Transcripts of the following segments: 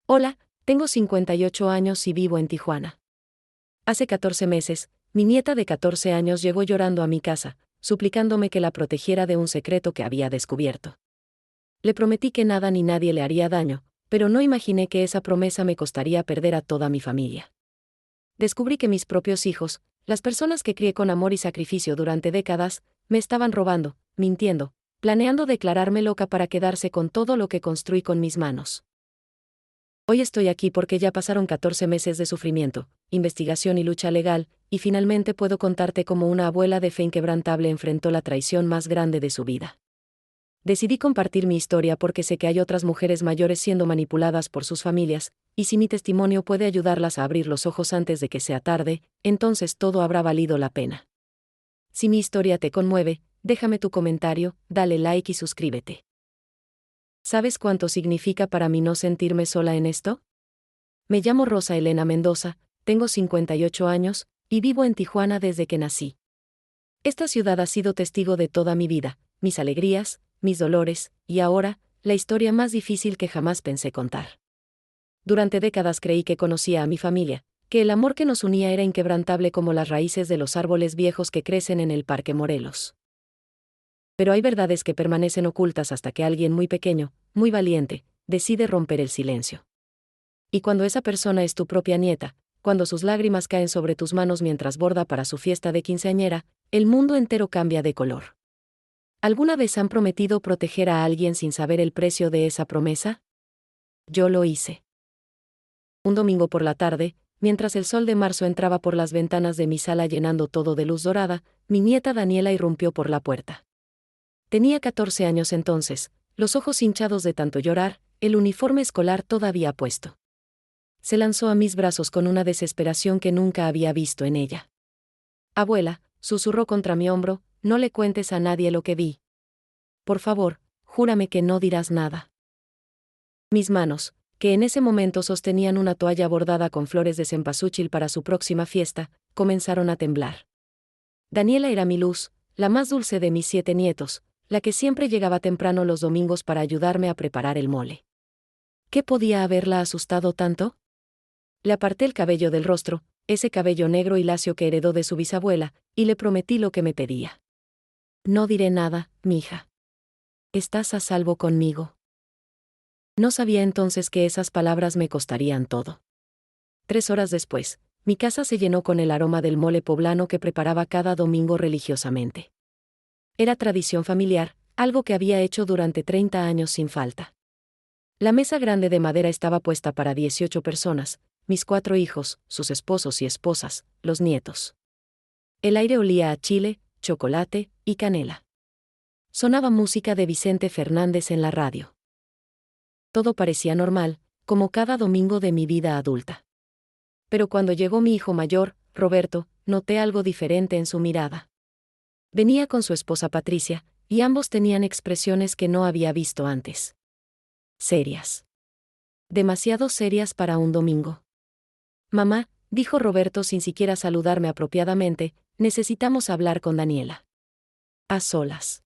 Hola, tengo 58 años y vivo en Tijuana. Hace 14 meses, mi nieta de 14 años llegó llorando a mi casa, suplicándome que la protegiera de un secreto que había descubierto. Le prometí que nada ni nadie le haría daño, pero no imaginé que esa promesa me costaría perder a toda mi familia. Descubrí que mis propios hijos, las personas que crié con amor y sacrificio durante décadas, me estaban robando, mintiendo, planeando declararme loca para quedarse con todo lo que construí con mis manos. Hoy estoy aquí porque ya pasaron 14 meses de sufrimiento, investigación y lucha legal, y finalmente puedo contarte cómo una abuela de fe inquebrantable enfrentó la traición más grande de su vida. Decidí compartir mi historia porque sé que hay otras mujeres mayores siendo manipuladas por sus familias, y si mi testimonio puede ayudarlas a abrir los ojos antes de que sea tarde, entonces todo habrá valido la pena. Si mi historia te conmueve, déjame tu comentario, dale like y suscríbete. ¿Sabes cuánto significa para mí no sentirme sola en esto? Me llamo Rosa Elena Mendoza, tengo 58 años, y vivo en Tijuana desde que nací. Esta ciudad ha sido testigo de toda mi vida, mis alegrías, mis dolores, y ahora, la historia más difícil que jamás pensé contar. Durante décadas creí que conocía a mi familia, que el amor que nos unía era inquebrantable como las raíces de los árboles viejos que crecen en el Parque Morelos. Pero hay verdades que permanecen ocultas hasta que alguien muy pequeño, muy valiente, decide romper el silencio. Y cuando esa persona es tu propia nieta, cuando sus lágrimas caen sobre tus manos mientras borda para su fiesta de quinceañera, el mundo entero cambia de color. ¿Alguna vez han prometido proteger a alguien sin saber el precio de esa promesa? Yo lo hice. Un domingo por la tarde, mientras el sol de marzo entraba por las ventanas de mi sala llenando todo de luz dorada, mi nieta Daniela irrumpió por la puerta. Tenía 14 años entonces, los ojos hinchados de tanto llorar, el uniforme escolar todavía puesto. Se lanzó a mis brazos con una desesperación que nunca había visto en ella. Abuela, susurró contra mi hombro, no le cuentes a nadie lo que vi. Por favor, júrame que no dirás nada. Mis manos, que en ese momento sostenían una toalla bordada con flores de cempasúchil para su próxima fiesta, comenzaron a temblar. Daniela era mi luz, la más dulce de mis 7 nietos, la que siempre llegaba temprano los domingos para ayudarme a preparar el mole. ¿Qué podía haberla asustado tanto? Le aparté el cabello del rostro, ese cabello negro y lacio que heredó de su bisabuela, y le prometí lo que me pedía. No diré nada, mija. Estás a salvo conmigo. No sabía entonces que esas palabras me costarían todo. 3 horas después, mi casa se llenó con el aroma del mole poblano que preparaba cada domingo religiosamente. Era tradición familiar, algo que había hecho durante 30 años sin falta. La mesa grande de madera estaba puesta para 18 personas, mis 4 hijos, sus esposos y esposas, los nietos. El aire olía a chile, chocolate y canela. Sonaba música de Vicente Fernández en la radio. Todo parecía normal, como cada domingo de mi vida adulta. Pero cuando llegó mi hijo mayor, Roberto, noté algo diferente en su mirada. Venía con su esposa Patricia, y ambos tenían expresiones que no había visto antes. Serias. Demasiado serias para un domingo. Mamá, dijo Roberto sin siquiera saludarme apropiadamente, necesitamos hablar con Daniela. A solas.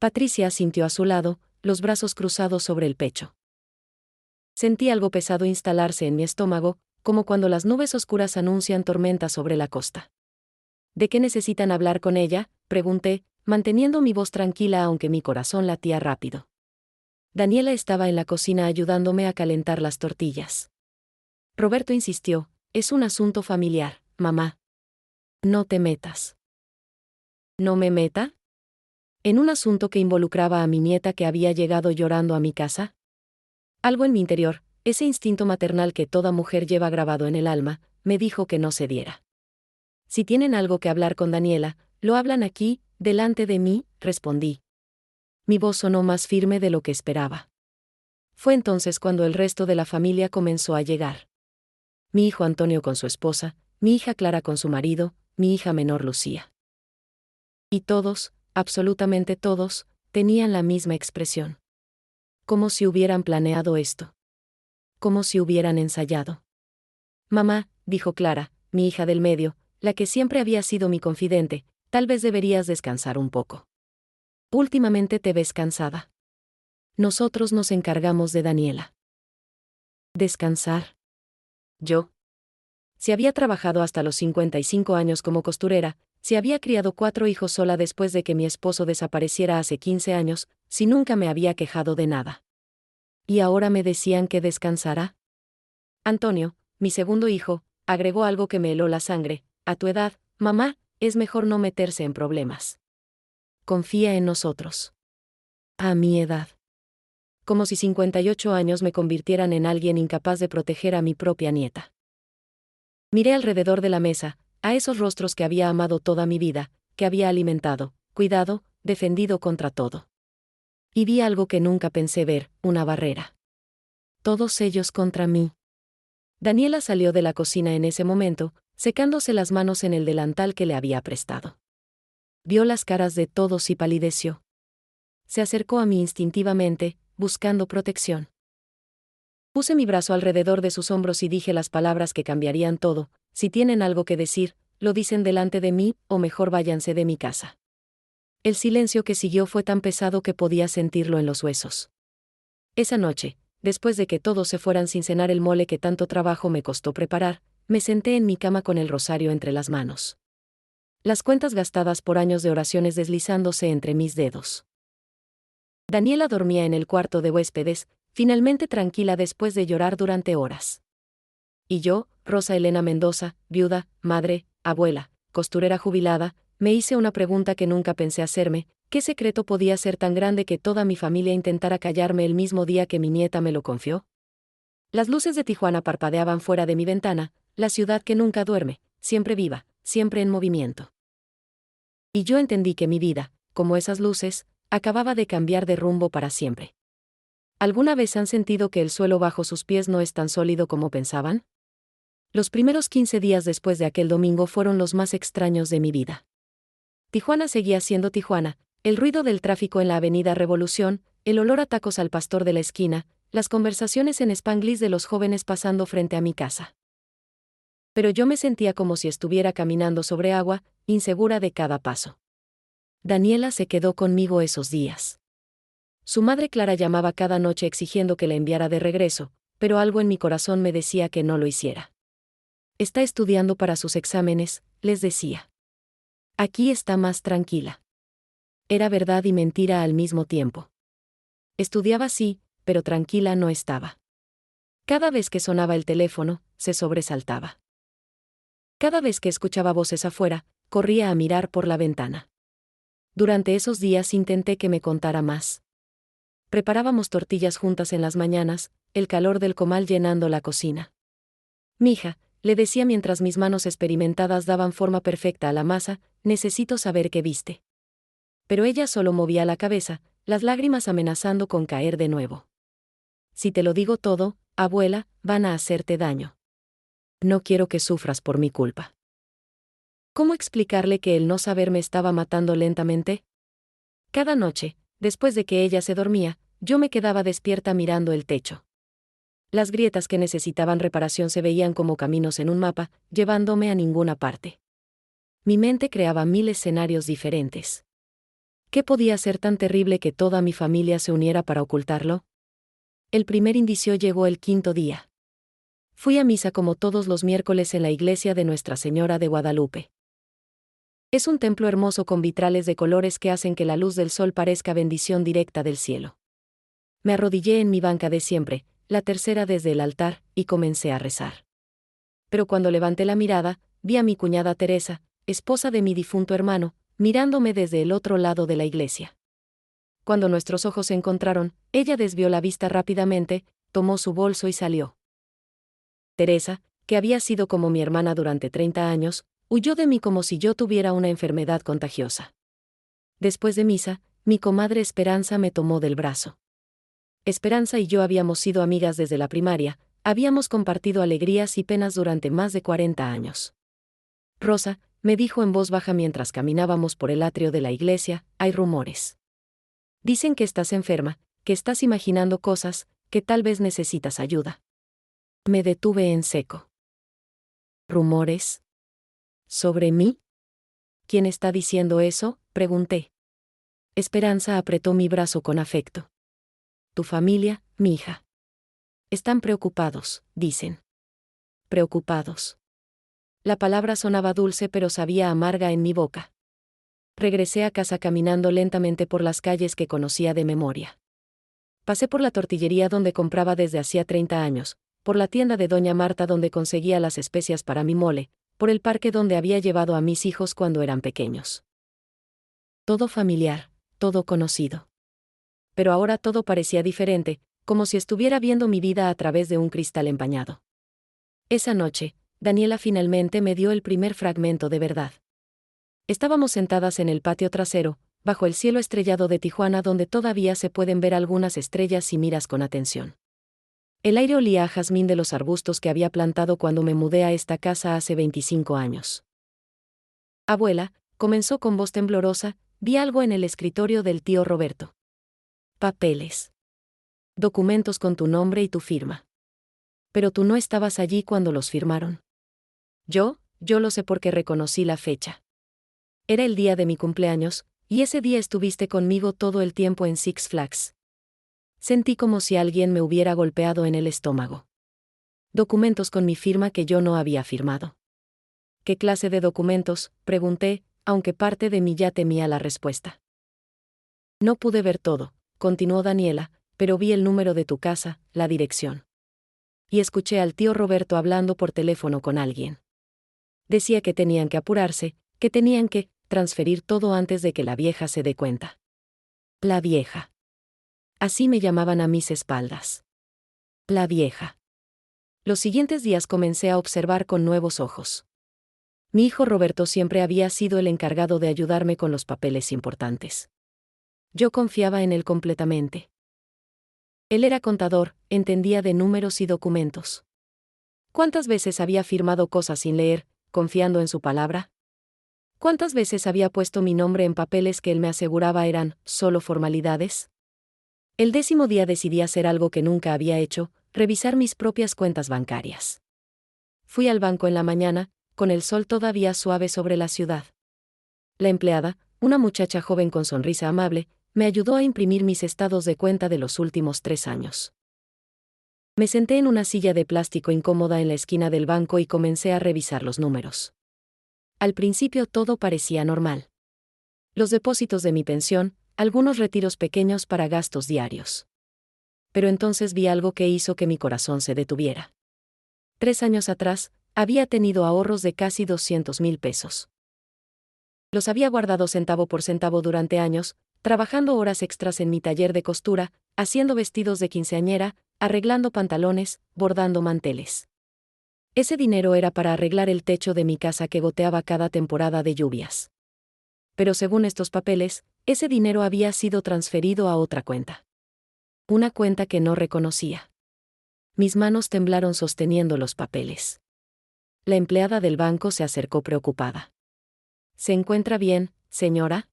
Patricia asintió a su lado, los brazos cruzados sobre el pecho. Sentí algo pesado instalarse en mi estómago, como cuando las nubes oscuras anuncian tormenta sobre la costa. ¿De qué necesitan hablar con ella?, pregunté, manteniendo mi voz tranquila aunque mi corazón latía rápido. Daniela estaba en la cocina ayudándome a calentar las tortillas. Roberto insistió, es un asunto familiar, mamá. No te metas. ¿No me meta? ¿En un asunto que involucraba a mi nieta que había llegado llorando a mi casa? Algo en mi interior, ese instinto maternal que toda mujer lleva grabado en el alma, me dijo que no cediera. Si tienen algo que hablar con Daniela, lo hablan aquí, delante de mí, respondí. Mi voz sonó más firme de lo que esperaba. Fue entonces cuando el resto de la familia comenzó a llegar. Mi hijo Antonio con su esposa, mi hija Clara con su marido, mi hija menor Lucía. Y todos, absolutamente todos, tenían la misma expresión. Como si hubieran planeado esto. Como si hubieran ensayado. Mamá, dijo Clara, mi hija del medio, la que siempre había sido mi confidente, tal vez deberías descansar un poco. Últimamente te ves cansada. Nosotros nos encargamos de Daniela. Descansar. Yo. Si había trabajado hasta los 55 años como costurera, si había criado 4 hijos sola después de que mi esposo desapareciera hace 15 años, si nunca me había quejado de nada. Y ahora me decían que descansara. Antonio, mi segundo hijo, agregó algo que me heló la sangre: a tu edad, mamá, es mejor no meterse en problemas. Confía en nosotros. A mi edad. Como si 58 años me convirtieran en alguien incapaz de proteger a mi propia nieta. Miré alrededor de la mesa, a esos rostros que había amado toda mi vida, que había alimentado, cuidado, defendido contra todo. Y vi algo que nunca pensé ver: una barrera. Todos ellos contra mí. Daniela salió de la cocina en ese momento, secándose las manos en el delantal que le había prestado. Vio las caras de todos y palideció. Se acercó a mí instintivamente, buscando protección. Puse mi brazo alrededor de sus hombros y dije las palabras que cambiarían todo: si tienen algo que decir, lo dicen delante de mí, o mejor váyanse de mi casa. El silencio que siguió fue tan pesado que podía sentirlo en los huesos. Esa noche, después de que todos se fueran sin cenar el mole que tanto trabajo me costó preparar, me senté en mi cama con el rosario entre las manos. Las cuentas gastadas por años de oraciones deslizándose entre mis dedos. Daniela dormía en el cuarto de huéspedes, finalmente tranquila después de llorar durante horas. Y yo, Rosa Elena Mendoza, viuda, madre, abuela, costurera jubilada, me hice una pregunta que nunca pensé hacerme: ¿qué secreto podía ser tan grande que toda mi familia intentara callarme el mismo día que mi nieta me lo confió? Las luces de Tijuana parpadeaban fuera de mi ventana, la ciudad que nunca duerme, siempre viva, siempre en movimiento. Y yo entendí que mi vida, como esas luces, acababa de cambiar de rumbo para siempre. ¿Alguna vez han sentido que el suelo bajo sus pies no es tan sólido como pensaban? Los primeros 15 días después de aquel domingo fueron los más extraños de mi vida. Tijuana seguía siendo Tijuana: el ruido del tráfico en la avenida Revolución, el olor a tacos al pastor de la esquina, las conversaciones en spanglish de los jóvenes pasando frente a mi casa. Pero yo me sentía como si estuviera caminando sobre agua, insegura de cada paso. Daniela se quedó conmigo esos días. Su madre Clara llamaba cada noche exigiendo que la enviara de regreso, pero algo en mi corazón me decía que no lo hiciera. Está estudiando para sus exámenes, les decía. Aquí está más tranquila. Era verdad y mentira al mismo tiempo. Estudiaba sí, pero tranquila no estaba. Cada vez que sonaba el teléfono, se sobresaltaba. Cada vez que escuchaba voces afuera, corría a mirar por la ventana. Durante esos días intenté que me contara más. Preparábamos tortillas juntas en las mañanas, el calor del comal llenando la cocina. Mija, le decía mientras mis manos experimentadas daban forma perfecta a la masa, necesito saber qué viste. Pero ella solo movía la cabeza, las lágrimas amenazando con caer de nuevo. Si te lo digo todo, abuela, van a hacerte daño. No quiero que sufras por mi culpa. ¿Cómo explicarle que el no saber me estaba matando lentamente? Cada noche, después de que ella se dormía, yo me quedaba despierta mirando el techo. Las grietas que necesitaban reparación se veían como caminos en un mapa, llevándome a ninguna parte. Mi mente creaba 1000 escenarios diferentes. ¿Qué podía ser tan terrible que toda mi familia se uniera para ocultarlo? El primer indicio llegó el 5.º día. Fui a misa como todos los miércoles en la iglesia de Nuestra Señora de Guadalupe. Es un templo hermoso con vitrales de colores que hacen que la luz del sol parezca bendición directa del cielo. Me arrodillé en mi banca de siempre, la tercera desde el altar, y comencé a rezar. Pero cuando levanté la mirada, vi a mi cuñada Teresa, esposa de mi difunto hermano, mirándome desde el otro lado de la iglesia. Cuando nuestros ojos se encontraron, ella desvió la vista rápidamente, tomó su bolso y salió. Teresa, que había sido como mi hermana durante 30 años, huyó de mí como si yo tuviera una enfermedad contagiosa. Después de misa, mi comadre Esperanza me tomó del brazo. Esperanza y yo habíamos sido amigas desde la primaria, habíamos compartido alegrías y penas durante más de 40 años. Rosa, me dijo en voz baja mientras caminábamos por el atrio de la iglesia, hay rumores. Dicen que estás enferma, que estás imaginando cosas, que tal vez necesitas ayuda. Me detuve en seco. ¿Rumores? ¿Sobre mí? ¿Quién está diciendo eso?, pregunté. Esperanza apretó mi brazo con afecto. Tu familia, mi hija. Están preocupados, dicen. Preocupados. La palabra sonaba dulce pero sabía amarga en mi boca. Regresé a casa caminando lentamente por las calles que conocía de memoria. Pasé por la tortillería donde compraba desde hacía 30 años, por la tienda de Doña Marta donde conseguía las especias para mi mole, por el parque donde había llevado a mis hijos cuando eran pequeños. Todo familiar, todo conocido. Pero ahora todo parecía diferente, como si estuviera viendo mi vida a través de un cristal empañado. Esa noche, Daniela finalmente me dio el primer fragmento de verdad. Estábamos sentadas en el patio trasero, bajo el cielo estrellado de Tijuana donde todavía se pueden ver algunas estrellas si miras con atención. El aire olía a jazmín de los arbustos que había plantado cuando me mudé a esta casa hace 25 años. Abuela, comenzó con voz temblorosa, vi algo en el escritorio del tío Roberto. Papeles. Documentos con tu nombre y tu firma. Pero tú no estabas allí cuando los firmaron. Yo lo sé porque reconocí la fecha. Era el día de mi cumpleaños, y ese día estuviste conmigo todo el tiempo en Six Flags. Sentí como si alguien me hubiera golpeado en el estómago. Documentos con mi firma que yo no había firmado. ¿Qué clase de documentos?, pregunté, aunque parte de mí ya temía la respuesta. No pude ver todo, continuó Daniela, pero vi el número de tu casa, la dirección. Y escuché al tío Roberto hablando por teléfono con alguien. Decía que tenían que apurarse, que tenían que transferir todo antes de que la vieja se dé cuenta. La vieja. Así me llamaban a mis espaldas. La vieja. Los siguientes días comencé a observar con nuevos ojos. Mi hijo Roberto siempre había sido el encargado de ayudarme con los papeles importantes. Yo confiaba en él completamente. Él era contador, entendía de números y documentos. ¿Cuántas veces había firmado cosas sin leer, confiando en su palabra? ¿Cuántas veces había puesto mi nombre en papeles que él me aseguraba eran solo formalidades? El 10º día decidí hacer algo que nunca había hecho, revisar mis propias cuentas bancarias. Fui al banco en la mañana, con el sol todavía suave sobre la ciudad. La empleada, una muchacha joven con sonrisa amable, me ayudó a imprimir mis estados de cuenta de los últimos 3 años. Me senté en una silla de plástico incómoda en la esquina del banco y comencé a revisar los números. Al principio todo parecía normal. Los depósitos de mi pensión, algunos retiros pequeños para gastos diarios. Pero entonces vi algo que hizo que mi corazón se detuviera. 3 años atrás, había tenido ahorros de casi 200,000 pesos. Los había guardado centavo por centavo durante años, trabajando horas extras en mi taller de costura, haciendo vestidos de quinceañera, arreglando pantalones, bordando manteles. Ese dinero era para arreglar el techo de mi casa que goteaba cada temporada de lluvias. Pero según estos papeles, ese dinero había sido transferido a otra cuenta. Una cuenta que no reconocía. Mis manos temblaron sosteniendo los papeles. La empleada del banco se acercó preocupada. ¿Se encuentra bien, señora?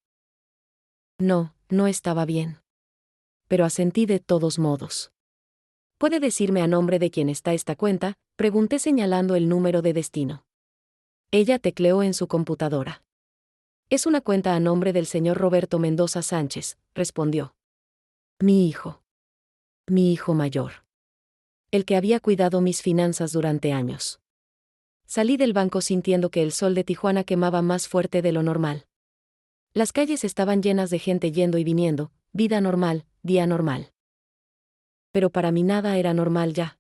No, no estaba bien. Pero asentí de todos modos. ¿Puede decirme a nombre de quién está esta cuenta?, pregunté señalando el número de destino. Ella tecleó en su computadora. Es una cuenta a nombre del señor Roberto Mendoza Sánchez, respondió. Mi hijo. Mi hijo mayor. El que había cuidado mis finanzas durante años. Salí del banco sintiendo que el sol de Tijuana quemaba más fuerte de lo normal. Las calles estaban llenas de gente yendo y viniendo, vida normal, día normal. Pero para mí nada era normal ya.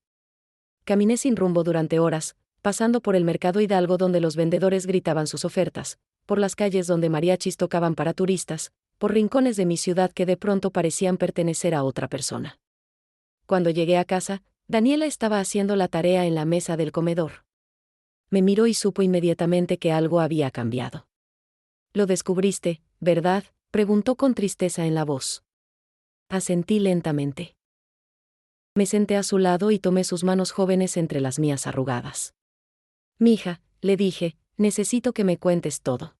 Caminé sin rumbo durante horas, pasando por el mercado Hidalgo donde los vendedores gritaban sus ofertas, por las calles donde mariachis tocaban para turistas, por rincones de mi ciudad que de pronto parecían pertenecer a otra persona. Cuando llegué a casa, Daniela estaba haciendo la tarea en la mesa del comedor. Me miró y supo inmediatamente que algo había cambiado. «Lo descubriste, ¿verdad?», preguntó con tristeza en la voz. Asentí lentamente. Me senté a su lado y tomé sus manos jóvenes entre las mías arrugadas. «Mija», le dije, «necesito que me cuentes todo.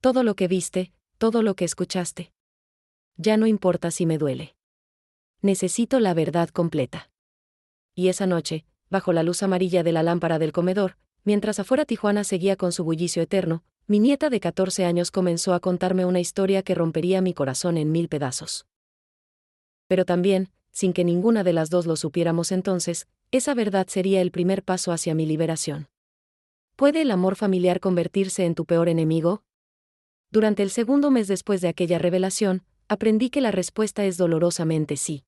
Todo lo que viste, todo lo que escuchaste. Ya no importa si me duele. Necesito la verdad completa». Y esa noche, bajo la luz amarilla de la lámpara del comedor, mientras afuera Tijuana seguía con su bullicio eterno, mi nieta de 14 años comenzó a contarme una historia que rompería mi corazón en 1000 pedazos. Pero también, sin que ninguna de las dos lo supiéramos entonces, esa verdad sería el primer paso hacia mi liberación. ¿Puede el amor familiar convertirse en tu peor enemigo? Durante el segundo mes después de aquella revelación, aprendí que la respuesta es dolorosamente sí.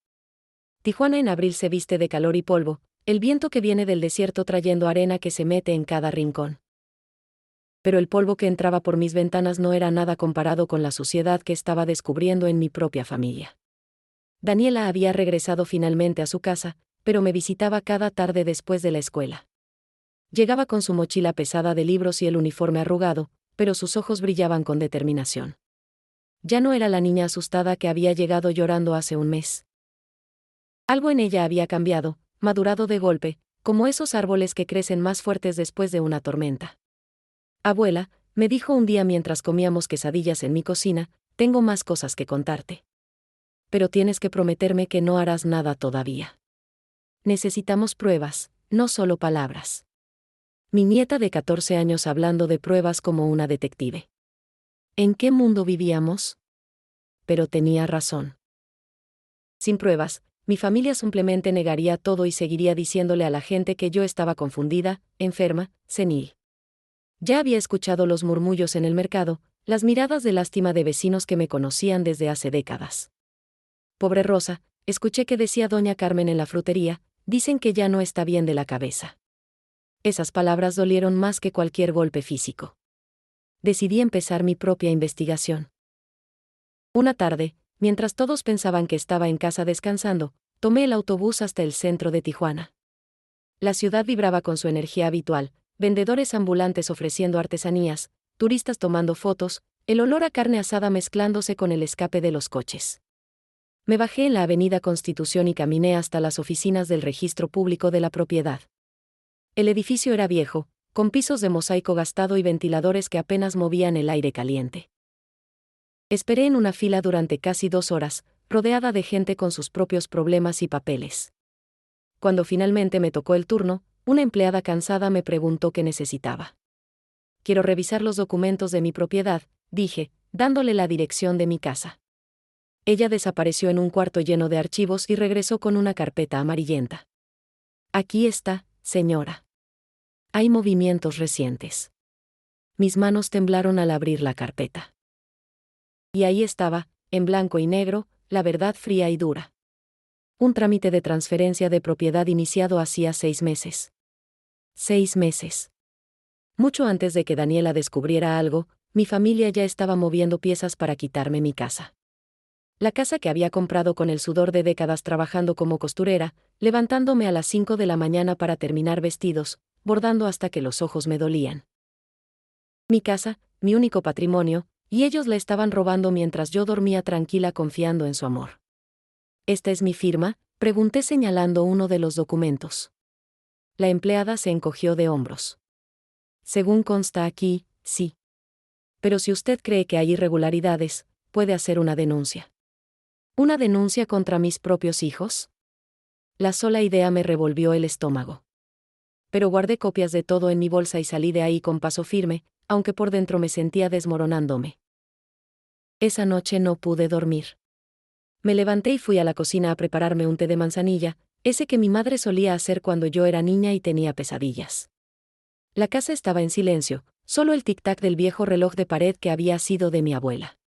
Tijuana en abril se viste de calor y polvo, el viento que viene del desierto trayendo arena que se mete en cada rincón. Pero el polvo que entraba por mis ventanas no era nada comparado con la suciedad que estaba descubriendo en mi propia familia. Daniela había regresado finalmente a su casa, pero me visitaba cada tarde después de la escuela. Llegaba con su mochila pesada de libros y el uniforme arrugado, pero sus ojos brillaban con determinación. Ya no era la niña asustada que había llegado llorando hace un mes. Algo en ella había cambiado, madurado de golpe, como esos árboles que crecen más fuertes después de una tormenta. Abuela, me dijo un día mientras comíamos quesadillas en mi cocina, tengo más cosas que contarte. Pero tienes que prometerme que no harás nada todavía. Necesitamos pruebas, no solo palabras. Mi nieta de 14 años hablando de pruebas como una detective. ¿En qué mundo vivíamos? Pero tenía razón. Sin pruebas, mi familia simplemente negaría todo y seguiría diciéndole a la gente que yo estaba confundida, enferma, senil. Ya había escuchado los murmullos en el mercado, las miradas de lástima de vecinos que me conocían desde hace décadas. Pobre Rosa, escuché que decía doña Carmen en la frutería, dicen que ya no está bien de la cabeza. Esas palabras dolieron más que cualquier golpe físico. Decidí empezar mi propia investigación. Una tarde, mientras todos pensaban que estaba en casa descansando, tomé el autobús hasta el centro de Tijuana. La ciudad vibraba con su energía habitual, vendedores ambulantes ofreciendo artesanías, turistas tomando fotos, el olor a carne asada mezclándose con el escape de los coches. Me bajé en la avenida Constitución y caminé hasta las oficinas del registro público de la propiedad. El edificio era viejo, con pisos de mosaico gastado y ventiladores que apenas movían el aire caliente. Esperé en una fila durante casi 2 horas, rodeada de gente con sus propios problemas y papeles. Cuando finalmente me tocó el turno, una empleada cansada me preguntó qué necesitaba. Quiero revisar los documentos de mi propiedad, dije, dándole la dirección de mi casa. Ella desapareció en un cuarto lleno de archivos y regresó con una carpeta amarillenta. Aquí está, señora. Hay movimientos recientes. Mis manos temblaron al abrir la carpeta. Y ahí estaba, en blanco y negro, la verdad fría y dura. Un trámite de transferencia de propiedad iniciado hacía 6 meses. 6 meses. Mucho antes de que Daniela descubriera algo, mi familia ya estaba moviendo piezas para quitarme mi casa. La casa que había comprado con el sudor de décadas trabajando como costurera, levantándome a las 5 de la mañana para terminar vestidos, bordando hasta que los ojos me dolían. Mi casa, mi único patrimonio, y ellos la estaban robando mientras yo dormía tranquila confiando en su amor. ¿Esta es mi firma?, pregunté señalando uno de los documentos. La empleada se encogió de hombros. Según consta aquí, sí. Pero si usted cree que hay irregularidades, puede hacer una denuncia. ¿Una denuncia contra mis propios hijos? La sola idea me revolvió el estómago. Pero guardé copias de todo en mi bolsa y salí de ahí con paso firme, aunque por dentro me sentía desmoronándome. Esa noche no pude dormir. Me levanté y fui a la cocina a prepararme un té de manzanilla, ese que mi madre solía hacer cuando yo era niña y tenía pesadillas. La casa estaba en silencio, solo el tic-tac del viejo reloj de pared que había sido de mi abuela.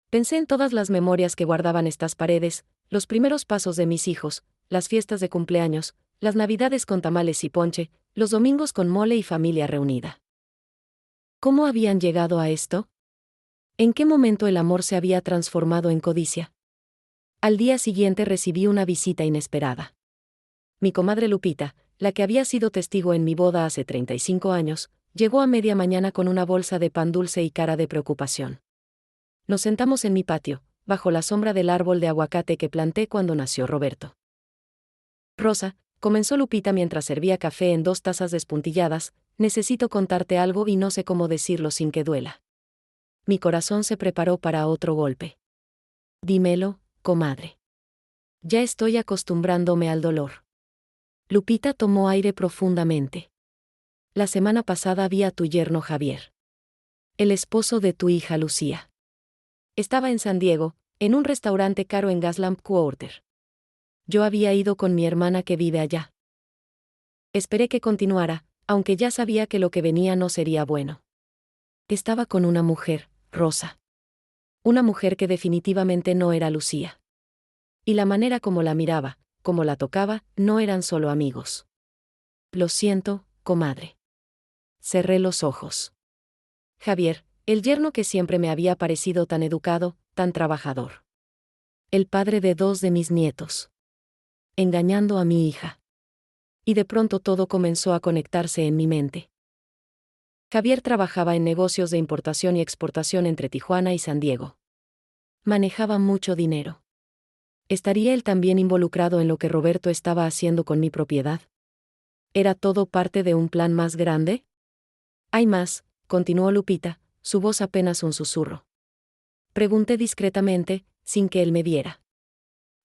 Pensé en todas las memorias que guardaban estas paredes, los primeros pasos de mis hijos, las fiestas de cumpleaños, las navidades con tamales y ponche, los domingos con mole y familia reunida. ¿Cómo habían llegado a esto? ¿En qué momento el amor se había transformado en codicia? Al día siguiente recibí una visita inesperada. Mi comadre Lupita, la que había sido testigo en mi boda hace 35 años, llegó a media mañana con una bolsa de pan dulce y cara de preocupación. Nos sentamos en mi patio, bajo la sombra del árbol de aguacate que planté cuando nació Roberto. Rosa, comenzó Lupita mientras servía café en 2 tazas despuntilladas, necesito contarte algo y no sé cómo decirlo sin que duela. Mi corazón se preparó para otro golpe. Dímelo, comadre. Ya estoy acostumbrándome al dolor. Lupita tomó aire profundamente. La semana pasada vi a tu yerno Javier. El esposo de tu hija Lucía. Estaba en San Diego, en un restaurante caro en Gaslamp Quarter. Yo había ido con mi hermana que vive allá. Esperé que continuara, aunque ya sabía que lo que venía no sería bueno. Estaba con una mujer, Rosa. Una mujer que definitivamente no era Lucía. Y la manera como la miraba, como la tocaba, no eran solo amigos. Lo siento, comadre. Cerré los ojos. Javier, el yerno que siempre me había parecido tan educado, tan trabajador. El padre de 2 de mis nietos. Engañando a mi hija. Y de pronto todo comenzó a conectarse en mi mente. Javier trabajaba en negocios de importación y exportación entre Tijuana y San Diego. Manejaba mucho dinero. ¿Estaría él también involucrado en lo que Roberto estaba haciendo con mi propiedad? ¿Era todo parte de un plan más grande? Hay más, continuó Lupita, su voz apenas un susurro. Pregunté discretamente, sin que él me viera.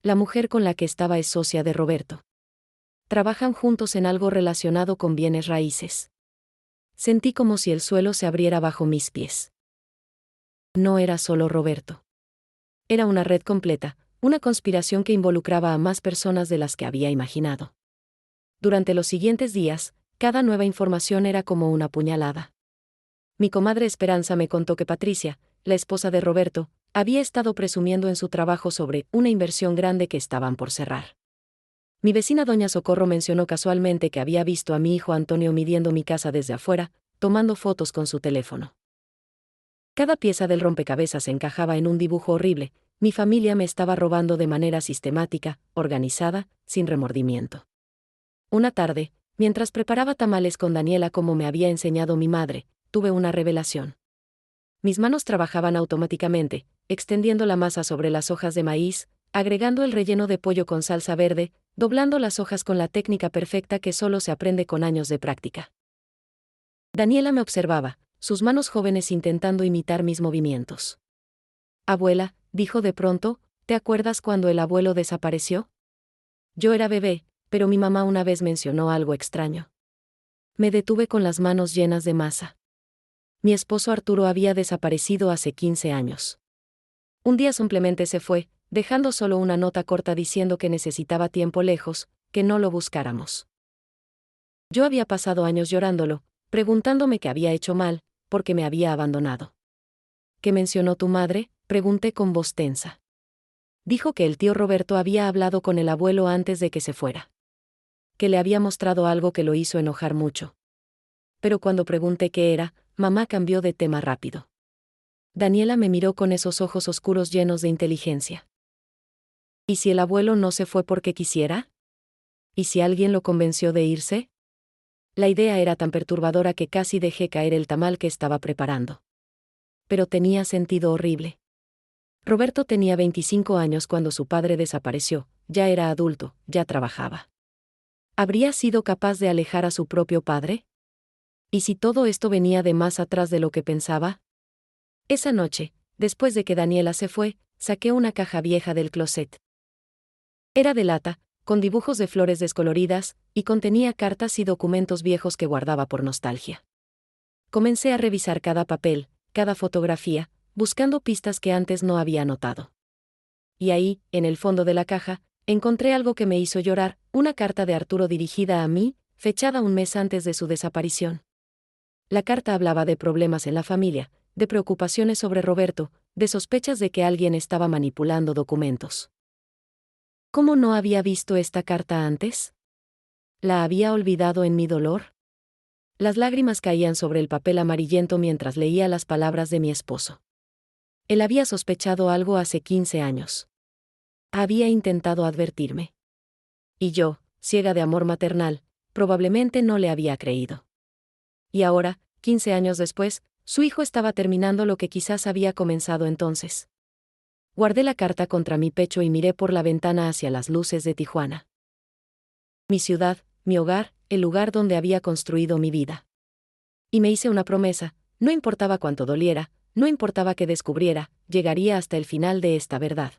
La mujer con la que estaba es socia de Roberto. Trabajan juntos en algo relacionado con bienes raíces. Sentí como si el suelo se abriera bajo mis pies. No era solo Roberto. Era una red completa, una conspiración que involucraba a más personas de las que había imaginado. Durante los siguientes días, cada nueva información era como una puñalada. Mi comadre Esperanza me contó que Patricia, la esposa de Roberto, había estado presumiendo en su trabajo sobre una inversión grande que estaban por cerrar. Mi vecina doña Socorro mencionó casualmente que había visto a mi hijo Antonio midiendo mi casa desde afuera, tomando fotos con su teléfono. Cada pieza del rompecabezas encajaba en un dibujo horrible. Mi familia me estaba robando de manera sistemática, organizada, sin remordimiento. Una tarde, mientras preparaba tamales con Daniela como me había enseñado mi madre, tuve una revelación. Mis manos trabajaban automáticamente, extendiendo la masa sobre las hojas de maíz, agregando el relleno de pollo con salsa verde, doblando las hojas con la técnica perfecta que solo se aprende con años de práctica. Daniela me observaba, sus manos jóvenes intentando imitar mis movimientos. Abuela, dijo de pronto, ¿te acuerdas cuando el abuelo desapareció? Yo era bebé, pero mi mamá una vez mencionó algo extraño. Me detuve con las manos llenas de masa. Mi esposo Arturo había desaparecido hace 15 años. Un día simplemente se fue, dejando solo una nota corta diciendo que necesitaba tiempo lejos, que no lo buscáramos. Yo había pasado años llorándolo, preguntándome qué había hecho mal, porque me había abandonado. ¿Qué mencionó tu madre?, pregunté con voz tensa. Dijo que el tío Roberto había hablado con el abuelo antes de que se fuera. Que le había mostrado algo que lo hizo enojar mucho. Pero cuando pregunté qué era, mamá cambió de tema rápido. Daniela me miró con esos ojos oscuros llenos de inteligencia. ¿Y si el abuelo no se fue porque quisiera? ¿Y si alguien lo convenció de irse? La idea era tan perturbadora que casi dejé caer el tamal que estaba preparando. Pero tenía sentido horrible. Roberto tenía 25 años cuando su padre desapareció, ya era adulto, ya trabajaba. ¿Habría sido capaz de alejar a su propio padre? ¿Y si todo esto venía de más atrás de lo que pensaba? Esa noche, después de que Daniela se fue, saqué una caja vieja del closet. Era de lata, con dibujos de flores descoloridas, y contenía cartas y documentos viejos que guardaba por nostalgia. Comencé a revisar cada papel, cada fotografía, buscando pistas que antes no había notado. Y ahí, en el fondo de la caja, encontré algo que me hizo llorar, una carta de Arturo dirigida a mí, fechada un mes antes de su desaparición. La carta hablaba de problemas en la familia, de preocupaciones sobre Roberto, de sospechas de que alguien estaba manipulando documentos. ¿Cómo no había visto esta carta antes? ¿La había olvidado en mi dolor? Las lágrimas caían sobre el papel amarillento mientras leía las palabras de mi esposo. Él había sospechado algo hace 15 años. Había intentado advertirme. Y yo, ciega de amor maternal, probablemente no le había creído. Y ahora, 15 años después, su hijo estaba terminando lo que quizás había comenzado entonces. Guardé la carta contra mi pecho y miré por la ventana hacia las luces de Tijuana. Mi ciudad, mi hogar, el lugar donde había construido mi vida. Y me hice una promesa, no importaba cuánto doliera, no importaba que descubriera, llegaría hasta el final de esta verdad.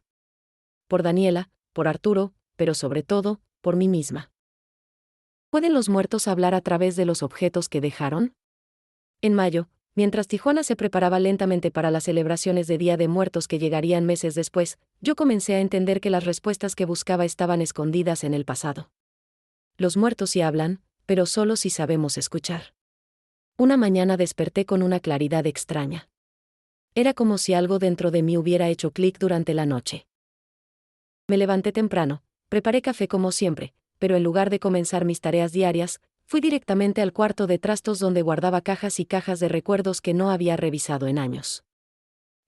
Por Daniela, por Arturo, pero sobre todo, por mí misma. ¿Pueden los muertos hablar a través de los objetos que dejaron? En mayo, Mientras Tijuana se preparaba lentamente para las celebraciones de Día de Muertos que llegarían meses después, yo comencé a entender que las respuestas que buscaba estaban escondidas en el pasado. Los muertos sí hablan, pero solo si sabemos escuchar. Una mañana desperté con una claridad extraña. Era como si algo dentro de mí hubiera hecho clic durante la noche. Me levanté temprano, preparé café como siempre, pero en lugar de comenzar mis tareas diarias, fui directamente al cuarto de trastos donde guardaba cajas y cajas de recuerdos que no había revisado en años.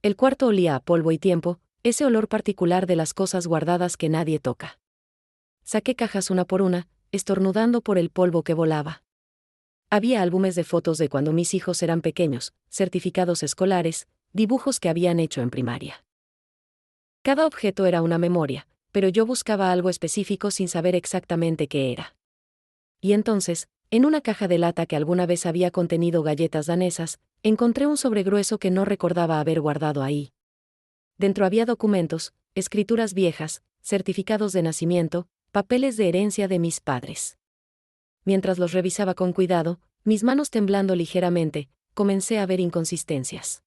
El cuarto olía a polvo y tiempo, ese olor particular de las cosas guardadas que nadie toca. Saqué cajas una por una, estornudando por el polvo que volaba. Había álbumes de fotos de cuando mis hijos eran pequeños, certificados escolares, dibujos que habían hecho en primaria. Cada objeto era una memoria, pero yo buscaba algo específico sin saber exactamente qué era. Y entonces, en una caja de lata que alguna vez había contenido galletas danesas, encontré un sobre grueso que no recordaba haber guardado ahí. Dentro había documentos, escrituras viejas, certificados de nacimiento, papeles de herencia de mis padres. Mientras los revisaba con cuidado, mis manos temblando ligeramente, comencé a ver inconsistencias.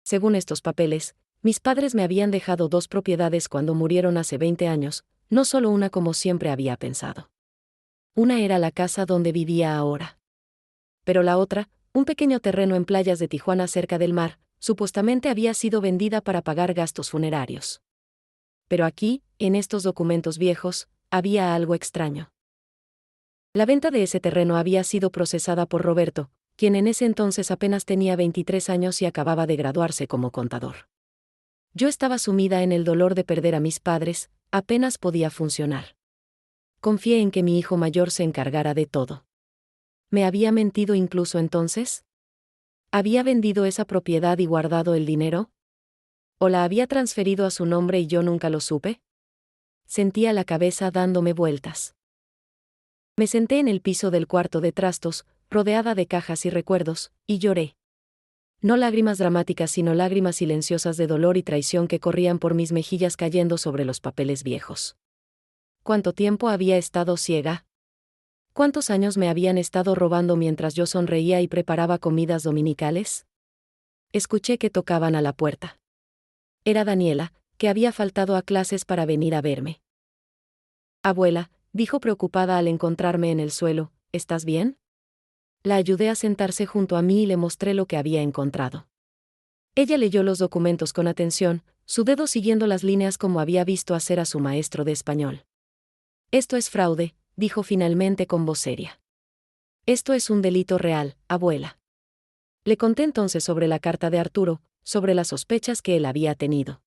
Según estos papeles, mis padres me habían dejado 2 propiedades cuando murieron hace 20 años, no solo una como siempre había pensado. Una era la casa donde vivía ahora. Pero la otra, un pequeño terreno en playas de Tijuana cerca del mar, supuestamente había sido vendida para pagar gastos funerarios. Pero aquí, en estos documentos viejos, había algo extraño. La venta de ese terreno había sido procesada por Roberto, quien en ese entonces apenas tenía 23 años y acababa de graduarse como contador. Yo estaba sumida en el dolor de perder a mis padres, apenas podía funcionar. Confié en que mi hijo mayor se encargara de todo. ¿Me había mentido incluso entonces? ¿Había vendido esa propiedad y guardado el dinero? ¿O la había transferido a su nombre y yo nunca lo supe? Sentía la cabeza dándome vueltas. Me senté en el piso del cuarto de trastos, rodeada de cajas y recuerdos, y lloré. No lágrimas dramáticas, sino lágrimas silenciosas de dolor y traición que corrían por mis mejillas cayendo sobre los papeles viejos. ¿Cuánto tiempo había estado ciega? ¿Cuántos años me habían estado robando mientras yo sonreía y preparaba comidas dominicales? Escuché que tocaban a la puerta. Era Daniela, que había faltado a clases para venir a verme. Abuela, dijo preocupada al encontrarme en el suelo, ¿estás bien? La ayudé a sentarse junto a mí y le mostré lo que había encontrado. Ella leyó los documentos con atención, su dedo siguiendo las líneas como había visto hacer a su maestro de español. Esto es fraude, dijo finalmente con voz seria. Esto es un delito real, abuela. Le conté entonces sobre la carta de Arturo, sobre las sospechas que él había tenido.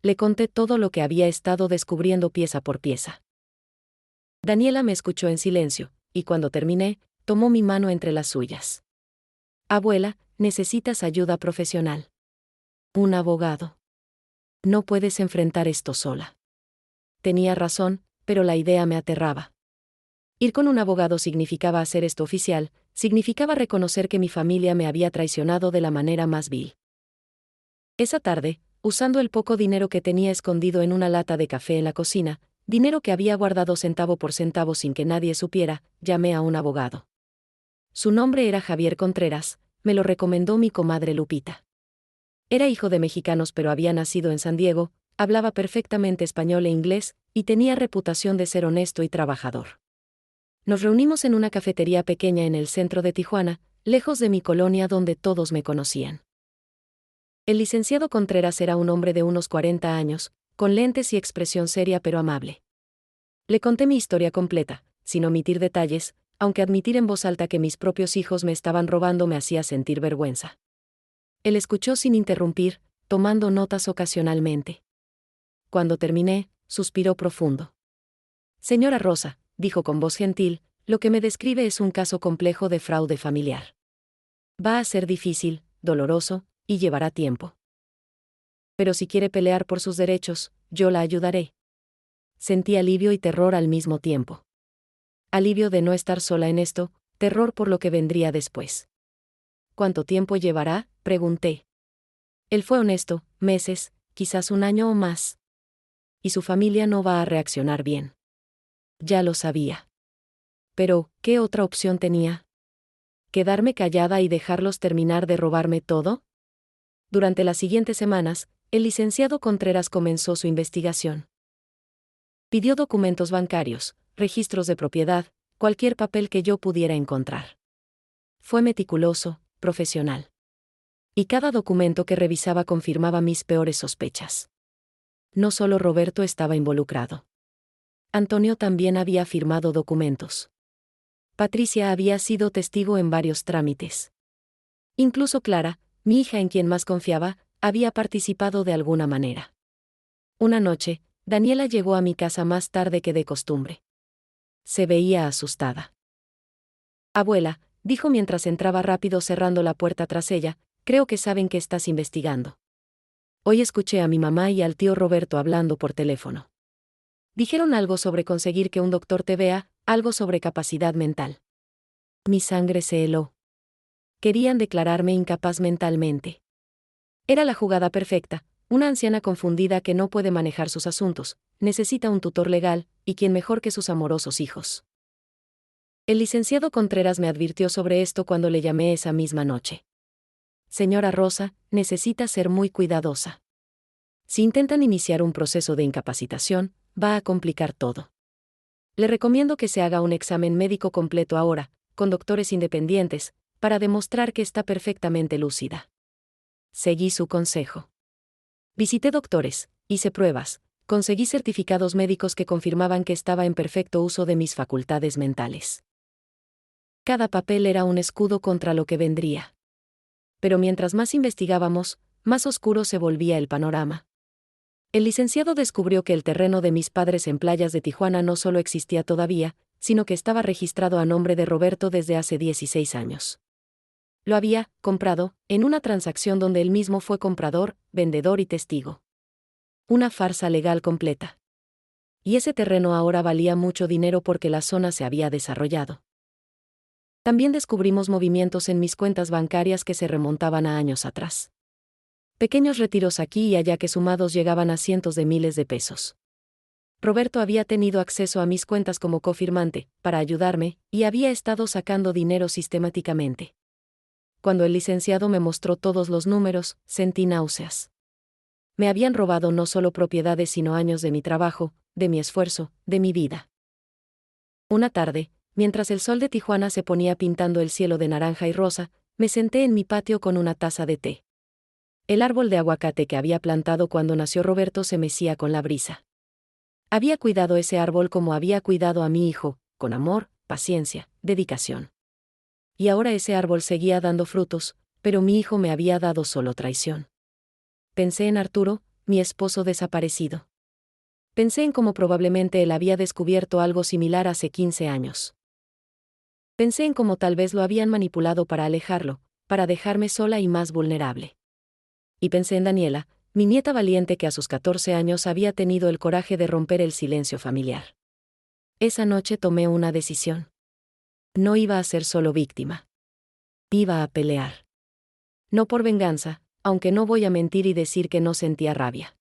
Le conté todo lo que había estado descubriendo pieza por pieza. Daniela me escuchó en silencio, y cuando terminé, tomó mi mano entre las suyas. Abuela, necesitas ayuda profesional. Un abogado. No puedes enfrentar esto sola. Tenía razón, pero la idea me aterraba. Ir con un abogado significaba hacer esto oficial, significaba reconocer que mi familia me había traicionado de la manera más vil. Esa tarde, usando el poco dinero que tenía escondido en una lata de café en la cocina, dinero que había guardado centavo por centavo sin que nadie supiera, llamé a un abogado. Su nombre era Javier Contreras, me lo recomendó mi comadre Lupita. Era hijo de mexicanos pero había nacido en San Diego, hablaba perfectamente español e inglés, y tenía reputación de ser honesto y trabajador. Nos reunimos en una cafetería pequeña en el centro de Tijuana, lejos de mi colonia donde todos me conocían. El licenciado Contreras era un hombre de unos 40 años, con lentes y expresión seria pero amable. Le conté mi historia completa, sin omitir detalles, aunque admitir en voz alta que mis propios hijos me estaban robando me hacía sentir vergüenza. Él escuchó sin interrumpir, tomando notas ocasionalmente. Cuando terminé, suspiró profundo. Señora Rosa, dijo con voz gentil, lo que me describe es un caso complejo de fraude familiar. Va a ser difícil, doloroso, y llevará tiempo. Pero si quiere pelear por sus derechos, yo la ayudaré. Sentí alivio y terror al mismo tiempo. Alivio de no estar sola en esto, terror por lo que vendría después. ¿Cuánto tiempo llevará?, pregunté. Él fue honesto, meses, quizás un año o más. Y su familia no va a reaccionar bien. Ya lo sabía. Pero, ¿qué otra opción tenía? ¿Quedarme callada y dejarlos terminar de robarme todo? Durante las siguientes semanas, el licenciado Contreras comenzó su investigación. Pidió documentos bancarios, registros de propiedad, cualquier papel que yo pudiera encontrar. Fue meticuloso, profesional. Y cada documento que revisaba confirmaba mis peores sospechas. No solo Roberto estaba involucrado. Antonio también había firmado documentos. Patricia había sido testigo en varios trámites. Incluso Clara, mi hija en quien más confiaba, había participado de alguna manera. Una noche, Daniela llegó a mi casa más tarde que de costumbre. Se veía asustada. Abuela, dijo mientras entraba rápido cerrando la puerta tras ella, creo que saben que estás investigando. Hoy escuché a mi mamá y al tío Roberto hablando por teléfono. Dijeron algo sobre conseguir que un doctor te vea, algo sobre capacidad mental. Mi sangre se heló. Querían declararme incapaz mentalmente. Era la jugada perfecta, una anciana confundida que no puede manejar sus asuntos, necesita un tutor legal, y quién mejor que sus amorosos hijos. El licenciado Contreras me advirtió sobre esto cuando le llamé esa misma noche. Señora Rosa, necesita ser muy cuidadosa. Si intentan iniciar un proceso de incapacitación, va a complicar todo. Le recomiendo que se haga un examen médico completo ahora, con doctores independientes, para demostrar que está perfectamente lúcida. Seguí su consejo. Visité doctores, hice pruebas, conseguí certificados médicos que confirmaban que estaba en perfecto uso de mis facultades mentales. Cada papel era un escudo contra lo que vendría. Pero mientras más investigábamos, más oscuro se volvía el panorama. El licenciado descubrió que el terreno de mis padres en playas de Tijuana no solo existía todavía, sino que estaba registrado a nombre de Roberto desde hace 16 años. Lo había comprado en una transacción donde él mismo fue comprador, vendedor y testigo. Una farsa legal completa. Y ese terreno ahora valía mucho dinero porque la zona se había desarrollado. También descubrimos movimientos en mis cuentas bancarias que se remontaban a años atrás. Pequeños retiros aquí y allá que sumados llegaban a cientos de miles de pesos. Roberto había tenido acceso a mis cuentas como cofirmante, para ayudarme, y había estado sacando dinero sistemáticamente. Cuando el licenciado me mostró todos los números, sentí náuseas. Me habían robado no solo propiedades sino años de mi trabajo, de mi esfuerzo, de mi vida. Una tarde, mientras el sol de Tijuana se ponía pintando el cielo de naranja y rosa, me senté en mi patio con una taza de té. El árbol de aguacate que había plantado cuando nació Roberto se mecía con la brisa. Había cuidado ese árbol como había cuidado a mi hijo, con amor, paciencia, dedicación. Y ahora ese árbol seguía dando frutos, pero mi hijo me había dado solo traición. Pensé en Arturo, mi esposo desaparecido. Pensé en cómo probablemente él había descubierto algo similar hace 15 años. Pensé en cómo tal vez lo habían manipulado para alejarlo, para dejarme sola y más vulnerable. Y pensé en Daniela, mi nieta valiente que a sus 14 años había tenido el coraje de romper el silencio familiar. Esa noche tomé una decisión. No iba a ser solo víctima. Iba a pelear. No por venganza, aunque no voy a mentir y decir que no sentía rabia.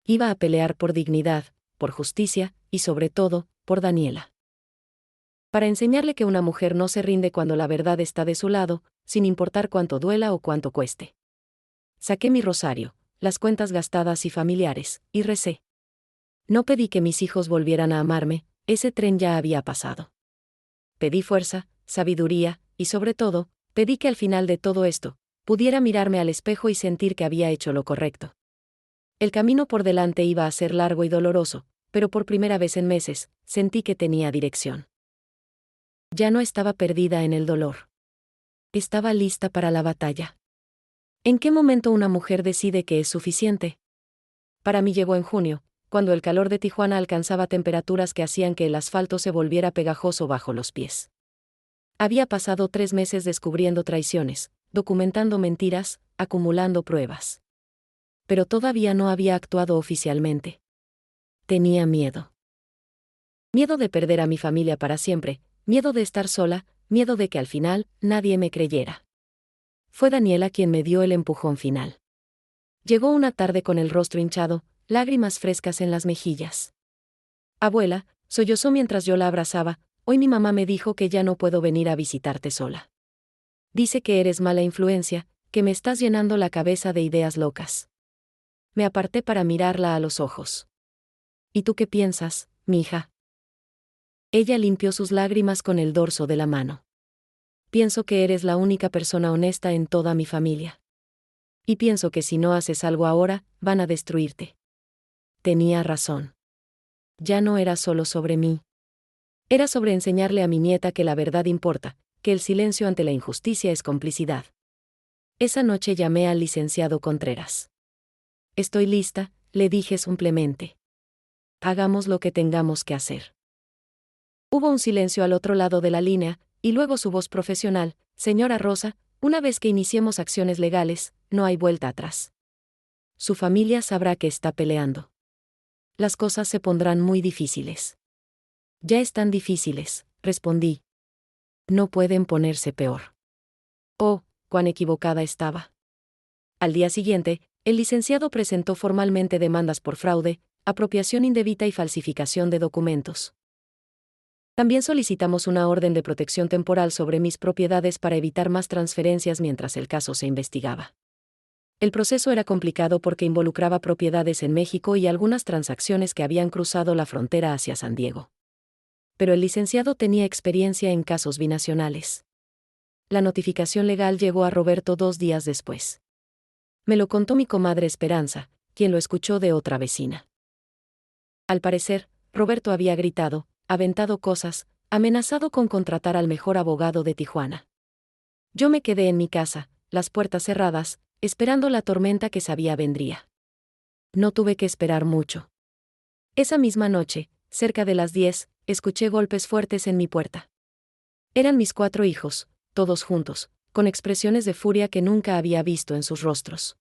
Iba a pelear por dignidad, por justicia, y sobre todo, por Daniela. Para enseñarle que una mujer no se rinde cuando la verdad está de su lado, sin importar cuánto duela o cuánto cueste. Saqué mi rosario, las cuentas gastadas y familiares, y recé. No pedí que mis hijos volvieran a amarme, ese tren ya había pasado. Pedí fuerza, sabiduría, y sobre todo, pedí que al final de todo esto, pudiera mirarme al espejo y sentir que había hecho lo correcto. El camino por delante iba a ser largo y doloroso, pero por primera vez en meses, sentí que tenía dirección. Ya no estaba perdida en el dolor. Estaba lista para la batalla. ¿En qué momento una mujer decide que es suficiente? Para mí llegó en junio, cuando el calor de Tijuana alcanzaba temperaturas que hacían que el asfalto se volviera pegajoso bajo los pies. Había pasado 3 meses descubriendo traiciones, documentando mentiras, acumulando pruebas. Pero todavía no había actuado oficialmente. Tenía miedo. Miedo de perder a mi familia para siempre, miedo de estar sola, miedo de que al final nadie me creyera. Fue Daniela quien me dio el empujón final. Llegó una tarde con el rostro hinchado, lágrimas frescas en las mejillas. Abuela, sollozó mientras yo la abrazaba, hoy mi mamá me dijo que ya no puedo venir a visitarte sola. Dice que eres mala influencia, que me estás llenando la cabeza de ideas locas. Me aparté para mirarla a los ojos. ¿Y tú qué piensas, mija? Ella limpió sus lágrimas con el dorso de la mano. Pienso que eres la única persona honesta en toda mi familia. Y pienso que si no haces algo ahora, van a destruirte. Tenía razón. Ya no era solo sobre mí. Era sobre enseñarle a mi nieta que la verdad importa, que el silencio ante la injusticia es complicidad. Esa noche llamé al licenciado Contreras. Estoy lista, le dije simplemente. Hagamos lo que tengamos que hacer. Hubo un silencio al otro lado de la línea, y luego su voz profesional: señora Rosa, una vez que iniciemos acciones legales, no hay vuelta atrás. Su familia sabrá que está peleando. Las cosas se pondrán muy difíciles. Ya están difíciles, respondí. No pueden ponerse peor. Oh, cuán equivocada estaba. Al día siguiente, el licenciado presentó formalmente demandas por fraude, apropiación indebida y falsificación de documentos. También solicitamos una orden de protección temporal sobre mis propiedades para evitar más transferencias mientras el caso se investigaba. El proceso era complicado porque involucraba propiedades en México y algunas transacciones que habían cruzado la frontera hacia San Diego. Pero el licenciado tenía experiencia en casos binacionales. La notificación legal llegó a Roberto 2 días después. Me lo contó mi comadre Esperanza, quien lo escuchó de otra vecina. Al parecer, Roberto había gritado, aventado cosas, amenazado con contratar al mejor abogado de Tijuana. Yo me quedé en mi casa, las puertas cerradas, esperando la tormenta que sabía vendría. No tuve que esperar mucho. Esa misma noche, cerca de las 10, escuché golpes fuertes en mi puerta. Eran mis 4 hijos, todos juntos, con expresiones de furia que nunca había visto en sus rostros.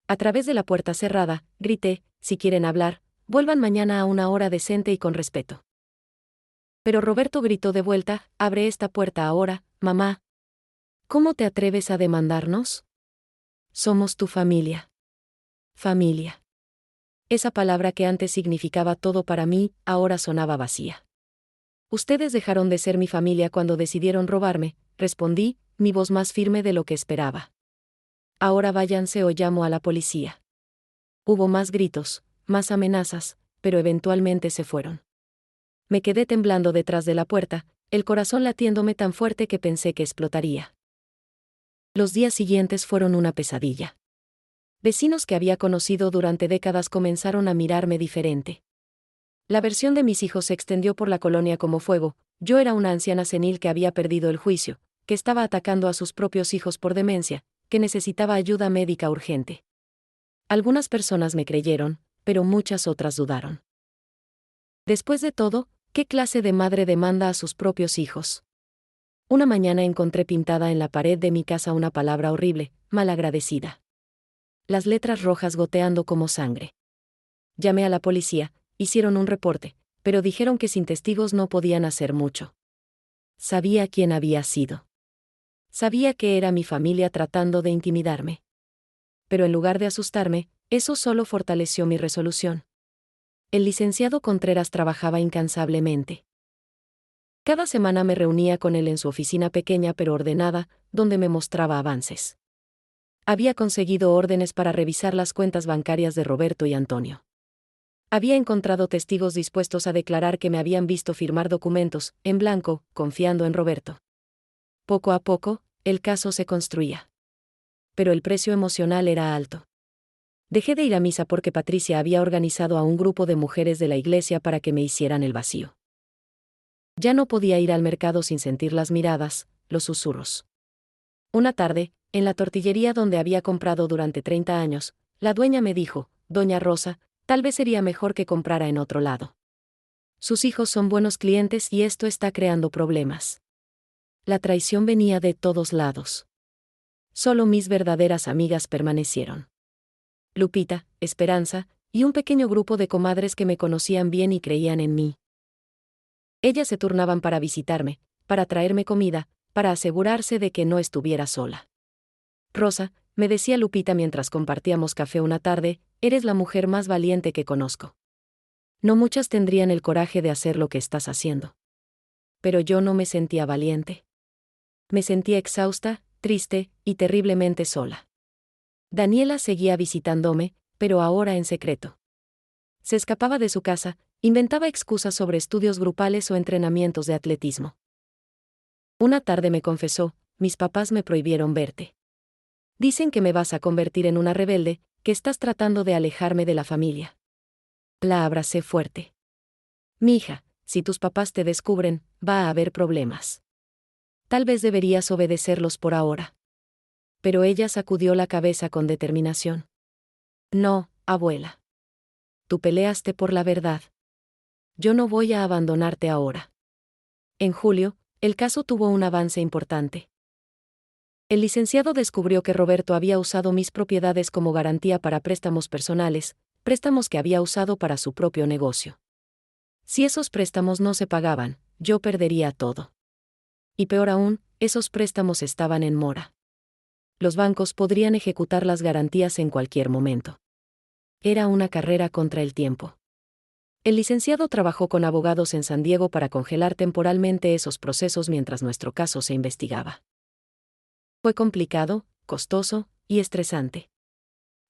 A través de la puerta cerrada, grité: si quieren hablar, vuelvan mañana a una hora decente y con respeto. Pero Roberto gritó de vuelta: abre esta puerta ahora, mamá. ¿Cómo te atreves a demandarnos? Somos tu familia. Familia. Esa palabra que antes significaba todo para mí, ahora sonaba vacía. Ustedes dejaron de ser mi familia cuando decidieron robarme, respondí, mi voz más firme de lo que esperaba. Ahora váyanse o llamo a la policía. Hubo más gritos, más amenazas, pero eventualmente se fueron. Me quedé temblando detrás de la puerta, el corazón latiéndome tan fuerte que pensé que explotaría. Los días siguientes fueron una pesadilla. Vecinos que había conocido durante décadas comenzaron a mirarme diferente. La versión de mis hijos se extendió por la colonia como fuego: yo era una anciana senil que había perdido el juicio, que estaba atacando a sus propios hijos por demencia, que necesitaba ayuda médica urgente. Algunas personas me creyeron, pero muchas otras dudaron. Después de todo, ¿qué clase de madre demanda a sus propios hijos? Una mañana encontré pintada en la pared de mi casa una palabra horrible: malagradecida. Las letras rojas goteando como sangre. Llamé a la policía, hicieron un reporte, pero dijeron que sin testigos no podían hacer mucho. Sabía quién había sido. Sabía que era mi familia tratando de intimidarme. Pero en lugar de asustarme, eso solo fortaleció mi resolución. El licenciado Contreras trabajaba incansablemente. Cada semana me reunía con él en su oficina pequeña pero ordenada, donde me mostraba avances. Había conseguido órdenes para revisar las cuentas bancarias de Roberto y Antonio. Había encontrado testigos dispuestos a declarar que me habían visto firmar documentos, en blanco, confiando en Roberto. Poco a poco, el caso se construía. Pero el precio emocional era alto. Dejé de ir a misa porque Patricia había organizado a un grupo de mujeres de la iglesia para que me hicieran el vacío. Ya no podía ir al mercado sin sentir las miradas, los susurros. Una tarde, en la tortillería donde había comprado durante 30 años, la dueña me dijo: Doña Rosa, tal vez sería mejor que comprara en otro lado. Sus hijos son buenos clientes y esto está creando problemas. La traición venía de todos lados. Solo mis verdaderas amigas permanecieron. Lupita, Esperanza, y un pequeño grupo de comadres que me conocían bien y creían en mí. Ellas se turnaban para visitarme, para traerme comida, para asegurarse de que no estuviera sola. Rosa, me decía Lupita mientras compartíamos café una tarde, eres la mujer más valiente que conozco. No muchas tendrían el coraje de hacer lo que estás haciendo. Pero yo no me sentía valiente. Me sentía exhausta, triste y terriblemente sola. Daniela seguía visitándome, pero ahora en secreto. Se escapaba de su casa, inventaba excusas sobre estudios grupales o entrenamientos de atletismo. Una tarde me confesó: mis papás me prohibieron verte. Dicen que me vas a convertir en una rebelde, que estás tratando de alejarme de la familia. La abracé fuerte. Mija, si tus papás te descubren, va a haber problemas. Tal vez deberías obedecerlos por ahora. Pero ella sacudió la cabeza con determinación. No, abuela. Tú peleaste por la verdad. Yo no voy a abandonarte ahora. En julio, el caso tuvo un avance importante. El licenciado descubrió que Roberto había usado mis propiedades como garantía para préstamos personales, préstamos que había usado para su propio negocio. Si esos préstamos no se pagaban, yo perdería todo. Y peor aún, esos préstamos estaban en mora. Los bancos podrían ejecutar las garantías en cualquier momento. Era una carrera contra el tiempo. El licenciado trabajó con abogados en San Diego para congelar temporalmente esos procesos mientras nuestro caso se investigaba. Fue complicado, costoso y estresante.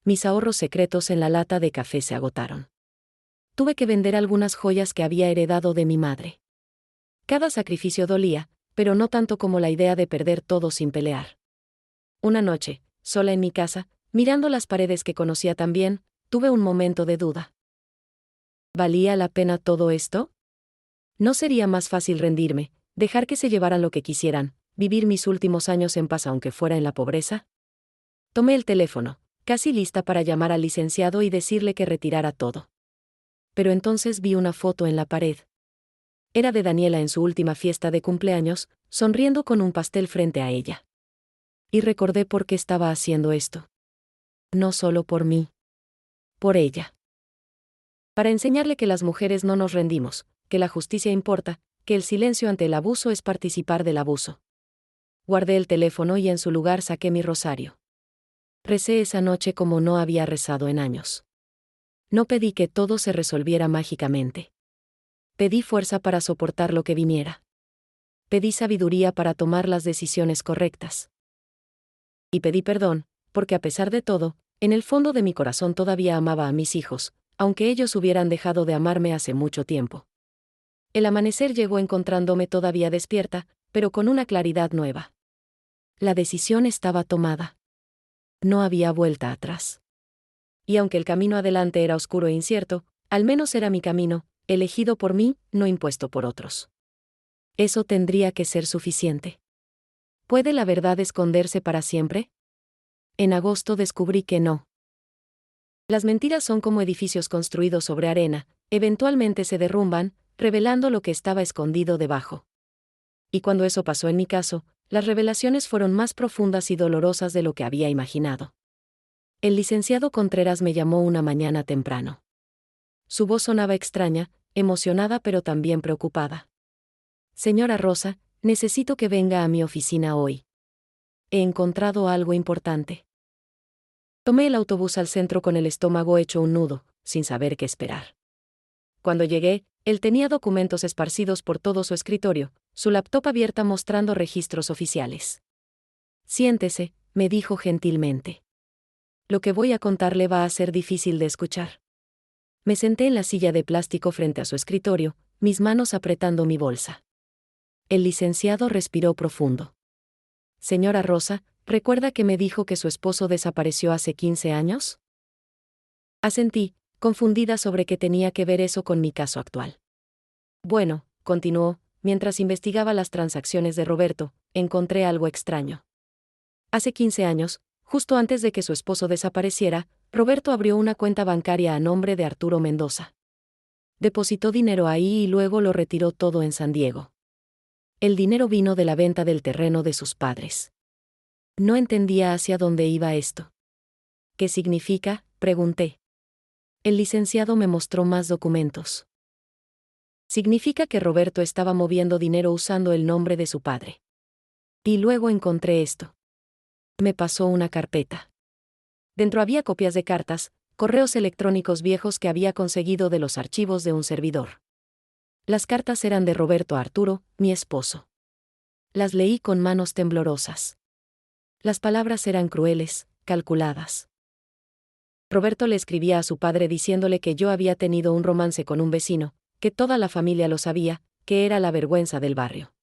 Mis ahorros secretos en la lata de café se agotaron. Tuve que vender algunas joyas que había heredado de mi madre. Cada sacrificio dolía, pero no tanto como la idea de perder todo sin pelear. Una noche, sola en mi casa, mirando las paredes que conocía tan bien, tuve un momento de duda. ¿Valía la pena todo esto? ¿No sería más fácil rendirme, dejar que se llevaran lo que quisieran, vivir mis últimos años en paz aunque fuera en la pobreza? Tomé el teléfono, casi lista para llamar al licenciado y decirle que retirara todo. Pero entonces vi una foto en la pared. Era de Daniela en su última fiesta de cumpleaños, sonriendo con un pastel frente a ella. Y recordé por qué estaba haciendo esto. No solo por mí. Por ella. Para enseñarle que las mujeres no nos rendimos, que la justicia importa, que el silencio ante el abuso es participar del abuso. Guardé el teléfono y en su lugar saqué mi rosario. Recé esa noche como no había rezado en años. No pedí que todo se resolviera mágicamente. Pedí fuerza para soportar lo que viniera. Pedí sabiduría para tomar las decisiones correctas. Y pedí perdón, porque a pesar de todo, en el fondo de mi corazón todavía amaba a mis hijos, aunque ellos hubieran dejado de amarme hace mucho tiempo. El amanecer llegó encontrándome todavía despierta, pero con una claridad nueva. La decisión estaba tomada. No había vuelta atrás. Y aunque el camino adelante era oscuro e incierto, al menos era mi camino, elegido por mí, no impuesto por otros. Eso tendría que ser suficiente. ¿Puede la verdad esconderse para siempre? En agosto descubrí que no. Las mentiras son como edificios construidos sobre arena, eventualmente se derrumban, revelando lo que estaba escondido debajo. Y cuando eso pasó en mi caso, las revelaciones fueron más profundas y dolorosas de lo que había imaginado. El licenciado Contreras me llamó una mañana temprano. Su voz sonaba extraña, emocionada pero también preocupada. Señora Rosa, necesito que venga a mi oficina hoy. He encontrado algo importante. Tomé el autobús al centro con el estómago hecho un nudo, sin saber qué esperar. Cuando llegué, él tenía documentos esparcidos por todo su escritorio, su laptop abierta mostrando registros oficiales. Siéntese, me dijo gentilmente. Lo que voy a contarle va a ser difícil de escuchar. Me senté en la silla de plástico frente a su escritorio, mis manos apretando mi bolsa. El licenciado respiró profundo. Señora Rosa, ¿recuerda que me dijo que su esposo desapareció hace 15 años? Asentí, confundida sobre qué tenía que ver eso con mi caso actual. Bueno, continuó, mientras investigaba las transacciones de Roberto, encontré algo extraño. Hace 15 años, justo antes de que su esposo desapareciera, Roberto abrió una cuenta bancaria a nombre de Arturo Mendoza. Depositó dinero ahí y luego lo retiró todo en San Diego. El dinero vino de la venta del terreno de sus padres. No entendía hacia dónde iba esto. ¿Qué significa?, pregunté. El licenciado me mostró más documentos. Significa que Roberto estaba moviendo dinero usando el nombre de su padre. Y luego encontré esto. Me pasó una carpeta. Dentro había copias de cartas, correos electrónicos viejos que había conseguido de los archivos de un servidor. Las cartas eran de Roberto a Arturo, mi esposo. Las leí con manos temblorosas. Las palabras eran crueles, calculadas. Roberto le escribía a su padre diciéndole que yo había tenido un romance con un vecino, que toda la familia lo sabía, que era la vergüenza del barrio.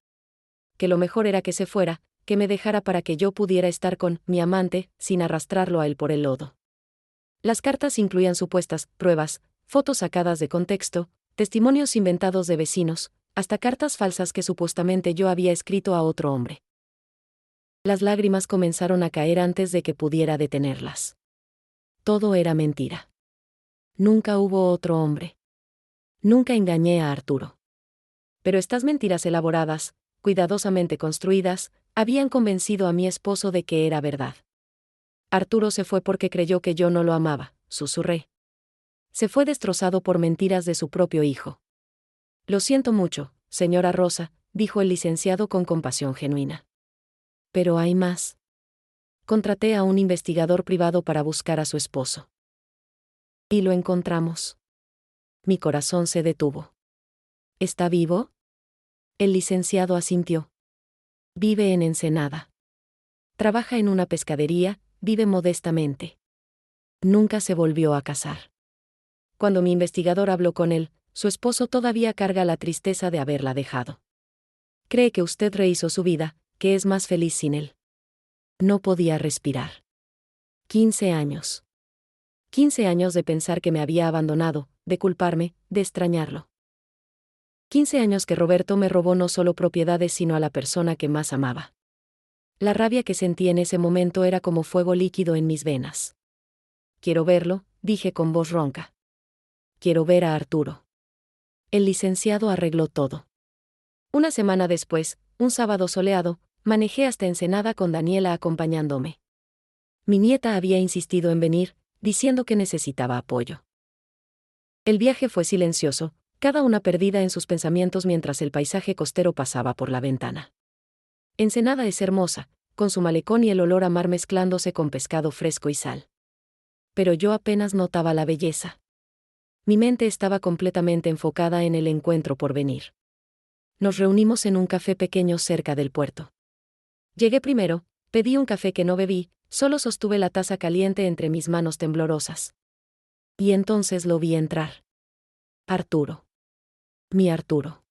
Que lo mejor era que se fuera, que me dejara para que yo pudiera estar con mi amante, sin arrastrarlo a él por el lodo. Las cartas incluían supuestas pruebas, fotos sacadas de contexto, testimonios inventados de vecinos, hasta cartas falsas que supuestamente yo había escrito a otro hombre. Las lágrimas comenzaron a caer antes de que pudiera detenerlas. Todo era mentira. Nunca hubo otro hombre. Nunca engañé a Arturo. Pero estas mentiras elaboradas, cuidadosamente construidas, habían convencido a mi esposo de que era verdad. Arturo se fue porque creyó que yo no lo amaba, susurré. Se fue destrozado por mentiras de su propio hijo. Lo siento mucho, señora Rosa, dijo el licenciado con compasión genuina. Pero hay más. Contraté a un investigador privado para buscar a su esposo. Y lo encontramos. Mi corazón se detuvo. ¿Está vivo? El licenciado asintió. Vive en Ensenada. Trabaja en una pescadería, vive modestamente. Nunca se volvió a casar. Cuando mi investigador habló con él, su esposo todavía carga la tristeza de haberla dejado. Cree que usted rehizo su vida, que es más feliz sin él. No podía respirar. 15 años. 15 años de pensar que me había abandonado, de culparme, de extrañarlo. 15 años que Roberto me robó no solo propiedades sino a la persona que más amaba. La rabia que sentí en ese momento era como fuego líquido en mis venas. Quiero verlo, dije con voz ronca. Quiero ver a Arturo. El licenciado arregló todo. Una semana después, un sábado soleado, manejé hasta Ensenada con Daniela acompañándome. Mi nieta había insistido en venir, diciendo que necesitaba apoyo. El viaje fue silencioso, cada una perdida en sus pensamientos mientras el paisaje costero pasaba por la ventana. Ensenada es hermosa, con su malecón y el olor a mar mezclándose con pescado fresco y sal. Pero yo apenas notaba la belleza. Mi mente estaba completamente enfocada en el encuentro por venir. Nos reunimos en un café pequeño cerca del puerto. Llegué primero, pedí un café que no bebí, solo sostuve la taza caliente entre mis manos temblorosas. Y entonces lo vi entrar. Arturo. Mi Arturo.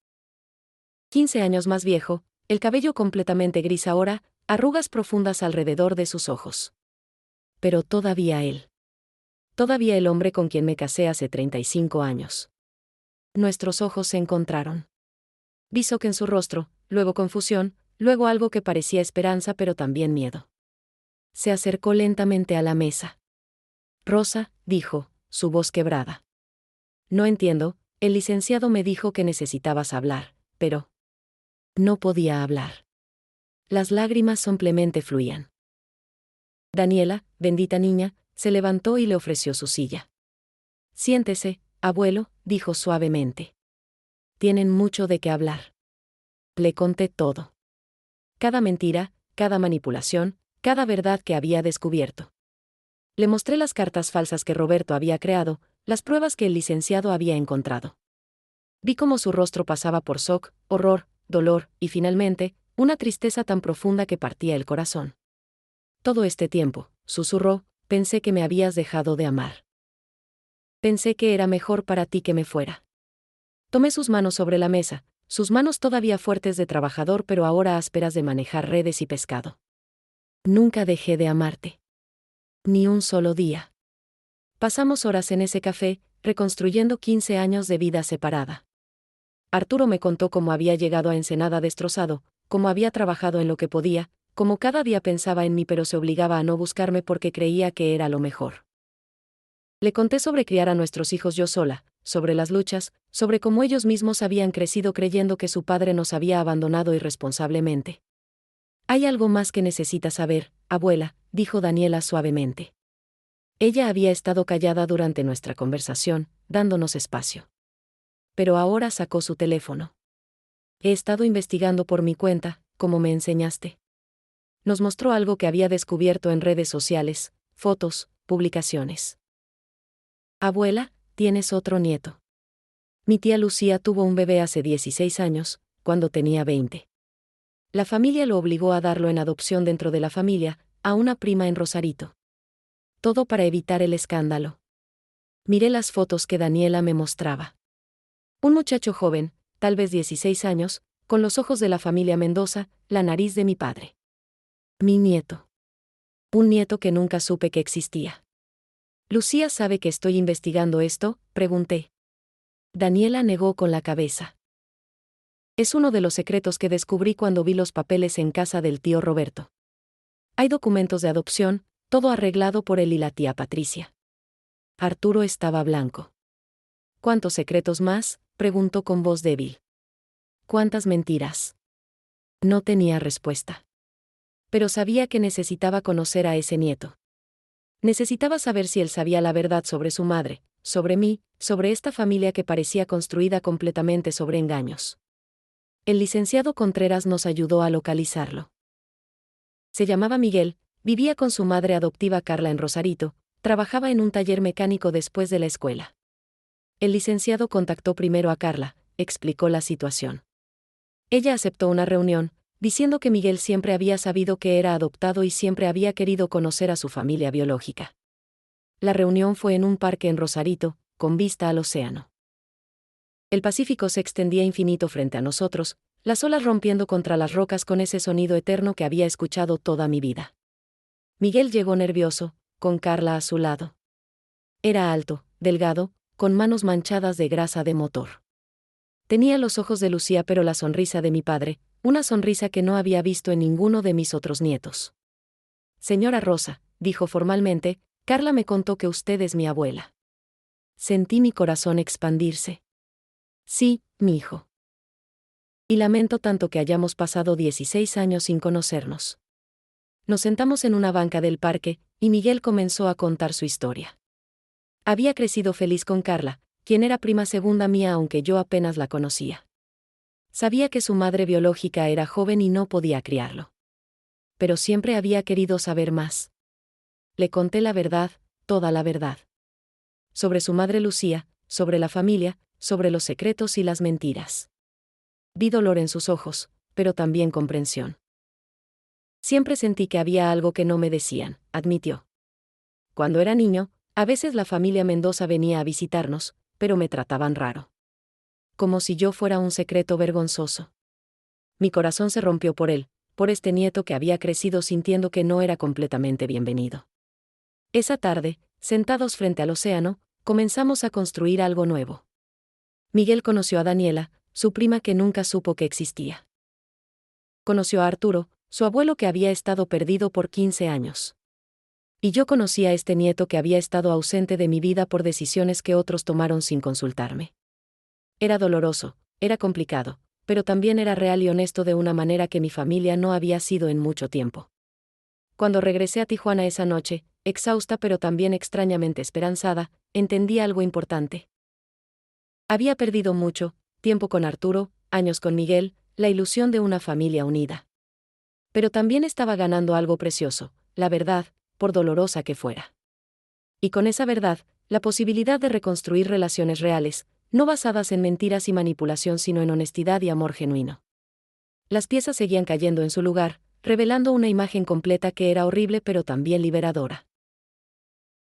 15 años más viejo, el cabello completamente gris ahora, arrugas profundas alrededor de sus ojos. Pero todavía él. Todavía el hombre con quien me casé hace 35 años. Nuestros ojos se encontraron. Vi shock en su rostro, luego confusión, luego algo que parecía esperanza pero también miedo. Se acercó lentamente a la mesa. Rosa, dijo, su voz quebrada. No entiendo, el licenciado me dijo que necesitabas hablar, pero... No podía hablar. Las lágrimas simplemente fluían. Daniela, bendita niña, se levantó y le ofreció su silla. Siéntese, abuelo, dijo suavemente. Tienen mucho de qué hablar. Le conté todo. Cada mentira, cada manipulación, cada verdad que había descubierto. Le mostré las cartas falsas que Roberto había creado, las pruebas que el licenciado había encontrado. Vi cómo su rostro pasaba por shock, horror, dolor, y finalmente, una tristeza tan profunda que partía el corazón. Todo este tiempo, susurró, pensé que me habías dejado de amar. Pensé que era mejor para ti que me fuera. Tomé sus manos sobre la mesa, sus manos todavía fuertes de trabajador pero ahora ásperas de manejar redes y pescado. Nunca dejé de amarte. Ni un solo día. Pasamos horas en ese café, reconstruyendo 15 años de vida separada. Arturo me contó cómo había llegado a Ensenada destrozado, cómo había trabajado en lo que podía, cómo cada día pensaba en mí pero se obligaba a no buscarme porque creía que era lo mejor. Le conté sobre criar a nuestros hijos yo sola, sobre las luchas, sobre cómo ellos mismos habían crecido creyendo que su padre nos había abandonado irresponsablemente. Hay algo más que necesitas saber, abuela, dijo Daniela suavemente. Ella había estado callada durante nuestra conversación, dándonos espacio. Pero ahora sacó su teléfono. He estado investigando por mi cuenta, como me enseñaste. Nos mostró algo que había descubierto en redes sociales, fotos, publicaciones. Abuela, tienes otro nieto. Mi tía Lucía tuvo un bebé hace 16 años, cuando tenía 20. La familia lo obligó a darlo en adopción dentro de la familia, a una prima en Rosarito. Todo para evitar el escándalo. Miré las fotos que Daniela me mostraba. Un muchacho joven, tal vez 16 años, con los ojos de la familia Mendoza, la nariz de mi padre. Mi nieto. Un nieto que nunca supe que existía. ¿Lucía sabe que estoy investigando esto?, pregunté. Daniela negó con la cabeza. Es uno de los secretos que descubrí cuando vi los papeles en casa del tío Roberto. Hay documentos de adopción, todo arreglado por él y la tía Patricia. Arturo estaba blanco. ¿Cuántos secretos más?, preguntó con voz débil. ¿Cuántas mentiras? No tenía respuesta. Pero sabía que necesitaba conocer a ese nieto. Necesitaba saber si él sabía la verdad sobre su madre, sobre mí, sobre esta familia que parecía construida completamente sobre engaños. El licenciado Contreras nos ayudó a localizarlo. Se llamaba Miguel, vivía con su madre adoptiva Carla en Rosarito, trabajaba en un taller mecánico después de la escuela. El licenciado contactó primero a Carla, explicó la situación. Ella aceptó una reunión, diciendo que Miguel siempre había sabido que era adoptado y siempre había querido conocer a su familia biológica. La reunión fue en un parque en Rosarito, con vista al océano. El Pacífico se extendía infinito frente a nosotros, las olas rompiendo contra las rocas con ese sonido eterno que había escuchado toda mi vida. Miguel llegó nervioso, con Carla a su lado. Era alto, delgado, con manos manchadas de grasa de motor. Tenía los ojos de Lucía pero la sonrisa de mi padre, una sonrisa que no había visto en ninguno de mis otros nietos. Señora Rosa, dijo formalmente, Carla me contó que usted es mi abuela. Sentí mi corazón expandirse. Sí, mi hijo. Y lamento tanto que hayamos pasado 16 años sin conocernos. Nos sentamos en una banca del parque, y Miguel comenzó a contar su historia. Había crecido feliz con Carla, quien era prima segunda mía aunque yo apenas la conocía. Sabía que su madre biológica era joven y no podía criarlo. Pero siempre había querido saber más. Le conté la verdad, toda la verdad. Sobre su madre Lucía, sobre la familia, sobre los secretos y las mentiras. Vi dolor en sus ojos, pero también comprensión. Siempre sentí que había algo que no me decían, admitió. Cuando era niño, a veces la familia Mendoza venía a visitarnos, pero me trataban raro. Como si yo fuera un secreto vergonzoso. Mi corazón se rompió por él, por este nieto que había crecido sintiendo que no era completamente bienvenido. Esa tarde, sentados frente al océano, comenzamos a construir algo nuevo. Miguel conoció a Daniela, su prima que nunca supo que existía. Conoció a Arturo, su abuelo que había estado perdido por 15 años. Y yo conocí a este nieto que había estado ausente de mi vida por decisiones que otros tomaron sin consultarme. Era doloroso, era complicado, pero también era real y honesto de una manera que mi familia no había sido en mucho tiempo. Cuando regresé a Tijuana esa noche, exhausta pero también extrañamente esperanzada, entendí algo importante. Había perdido mucho, tiempo con Arturo, años con Miguel, la ilusión de una familia unida. Pero también estaba ganando algo precioso, la verdad, por dolorosa que fuera. Y con esa verdad, la posibilidad de reconstruir relaciones reales, no basadas en mentiras y manipulación sino en honestidad y amor genuino. Las piezas seguían cayendo en su lugar, revelando una imagen completa que era horrible pero también liberadora.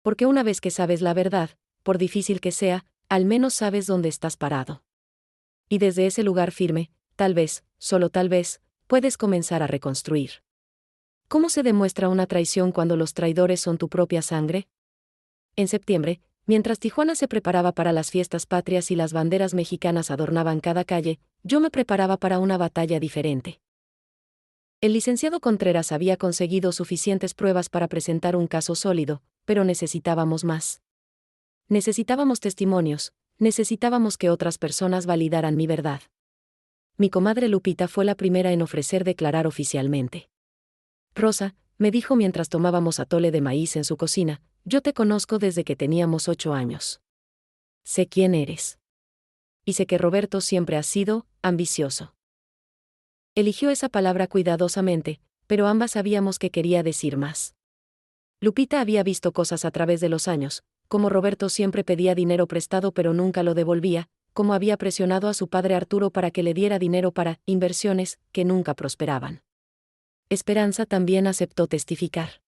Porque una vez que sabes la verdad, por difícil que sea, al menos sabes dónde estás parado. Y desde ese lugar firme, tal vez, solo tal vez, puedes comenzar a reconstruir. ¿Cómo se demuestra una traición cuando los traidores son tu propia sangre? En septiembre, mientras Tijuana se preparaba para las fiestas patrias y las banderas mexicanas adornaban cada calle, yo me preparaba para una batalla diferente. El licenciado Contreras había conseguido suficientes pruebas para presentar un caso sólido, pero necesitábamos más. Necesitábamos testimonios, necesitábamos que otras personas validaran mi verdad. Mi comadre Lupita fue la primera en ofrecer declarar oficialmente. Rosa, me dijo mientras tomábamos atole de maíz en su cocina, yo te conozco desde que teníamos 8 años. Sé quién eres. Y sé que Roberto siempre ha sido ambicioso. Eligió esa palabra cuidadosamente, pero ambas sabíamos que quería decir más. Lupita había visto cosas a través de los años, como Roberto siempre pedía dinero prestado pero nunca lo devolvía, como había presionado a su padre Arturo para que le diera dinero para inversiones que nunca prosperaban. Esperanza también aceptó testificar.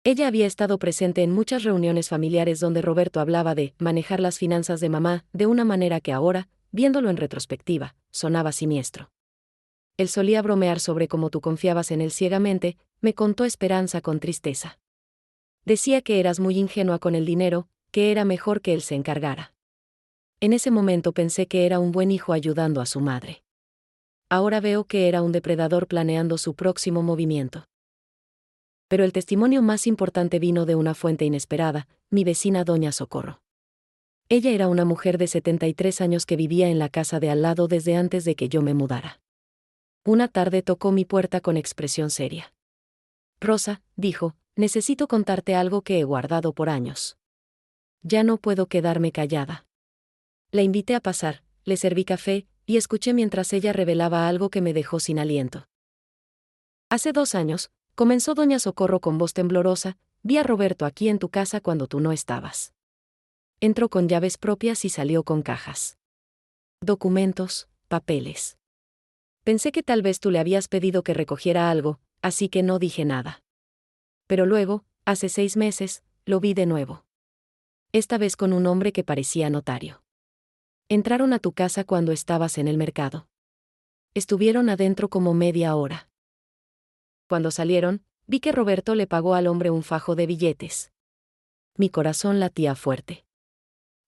Ella había estado presente en muchas reuniones familiares donde Roberto hablaba de manejar las finanzas de mamá de una manera que ahora, viéndolo en retrospectiva, sonaba siniestro. Él solía bromear sobre cómo tú confiabas en él ciegamente, me contó Esperanza con tristeza. Decía que eras muy ingenua con el dinero, que era mejor que él se encargara. En ese momento pensé que era un buen hijo ayudando a su madre. Ahora veo que era un depredador planeando su próximo movimiento. Pero el testimonio más importante vino de una fuente inesperada, mi vecina Doña Socorro. Ella era una mujer de 73 años que vivía en la casa de al lado desde antes de que yo me mudara. Una tarde tocó mi puerta con expresión seria. Rosa, dijo, necesito contarte algo que he guardado por años. Ya no puedo quedarme callada. La invité a pasar, le serví café, y escuché mientras ella revelaba algo que me dejó sin aliento. Hace 2 años, comenzó Doña Socorro con voz temblorosa, vi a Roberto aquí en tu casa cuando tú no estabas. Entró con llaves propias y salió con cajas. Documentos, papeles. Pensé que tal vez tú le habías pedido que recogiera algo, así que no dije nada. Pero luego, hace 6 meses, lo vi de nuevo. Esta vez con un hombre que parecía notario. Entraron a tu casa cuando estabas en el mercado. Estuvieron adentro como media hora. Cuando salieron, vi que Roberto le pagó al hombre un fajo de billetes. Mi corazón latía fuerte.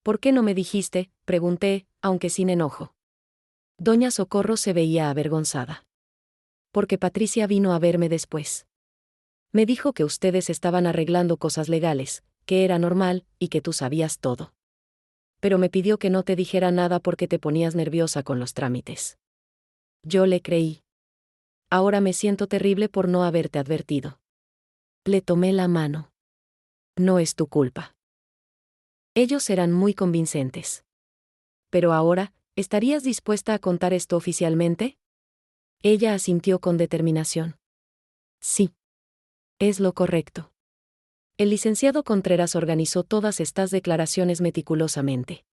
¿Por qué no me dijiste?, pregunté, aunque sin enojo. Doña Socorro se veía avergonzada. Porque Patricia vino a verme después. Me dijo que ustedes estaban arreglando cosas legales, que era normal, y que tú sabías todo. Pero me pidió que no te dijera nada porque te ponías nerviosa con los trámites. Yo le creí. Ahora me siento terrible por no haberte advertido. Le tomé la mano. No es tu culpa. Ellos eran muy convincentes. Pero ahora, ¿estarías dispuesta a contar esto oficialmente? Ella asintió con determinación. Sí. Es lo correcto. El licenciado Contreras organizó todas estas declaraciones meticulosamente.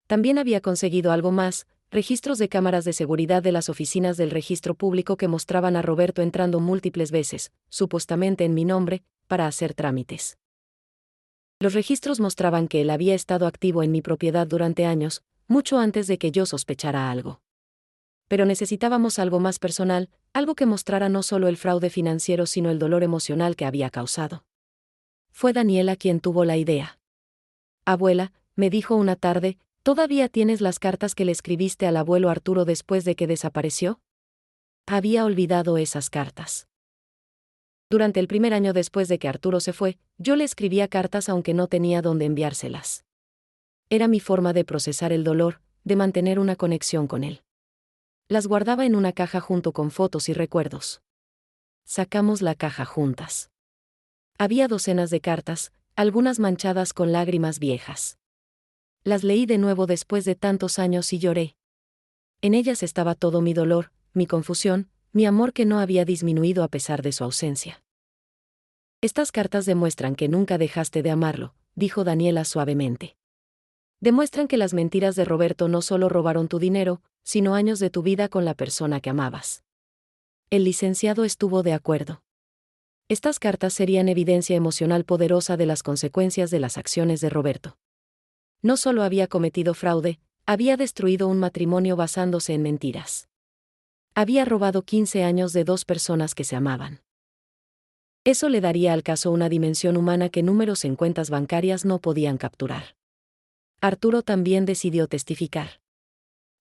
También había conseguido algo más, registros de cámaras de seguridad de las oficinas del registro público que mostraban a Roberto entrando múltiples veces, supuestamente en mi nombre, para hacer trámites. Los registros mostraban que él había estado activo en mi propiedad durante años, mucho antes de que yo sospechara algo. Pero necesitábamos algo más personal, algo que mostrara no solo el fraude financiero sino el dolor emocional que había causado. Fue Daniela quien tuvo la idea. Abuela, me dijo una tarde, ¿todavía tienes las cartas que le escribiste al abuelo Arturo después de que desapareció? Había olvidado esas cartas. Durante el primer año después de que Arturo se fue, yo le escribía cartas aunque no tenía dónde enviárselas. Era mi forma de procesar el dolor, de mantener una conexión con él. Las guardaba en una caja junto con fotos y recuerdos. Sacamos la caja juntas. Había docenas de cartas, algunas manchadas con lágrimas viejas. Las leí de nuevo después de tantos años y lloré. En ellas estaba todo mi dolor, mi confusión, mi amor que no había disminuido a pesar de su ausencia. Estas cartas demuestran que nunca dejaste de amarlo, dijo Daniela suavemente. Demuestran que las mentiras de Roberto no solo robaron tu dinero, sino años de tu vida con la persona que amabas. El licenciado estuvo de acuerdo. Estas cartas serían evidencia emocional poderosa de las consecuencias de las acciones de Roberto. No solo había cometido fraude, había destruido un matrimonio basándose en mentiras. Había robado 15 años de 2 personas que se amaban. Eso le daría al caso una dimensión humana que números en cuentas bancarias no podían capturar. Arturo también decidió testificar.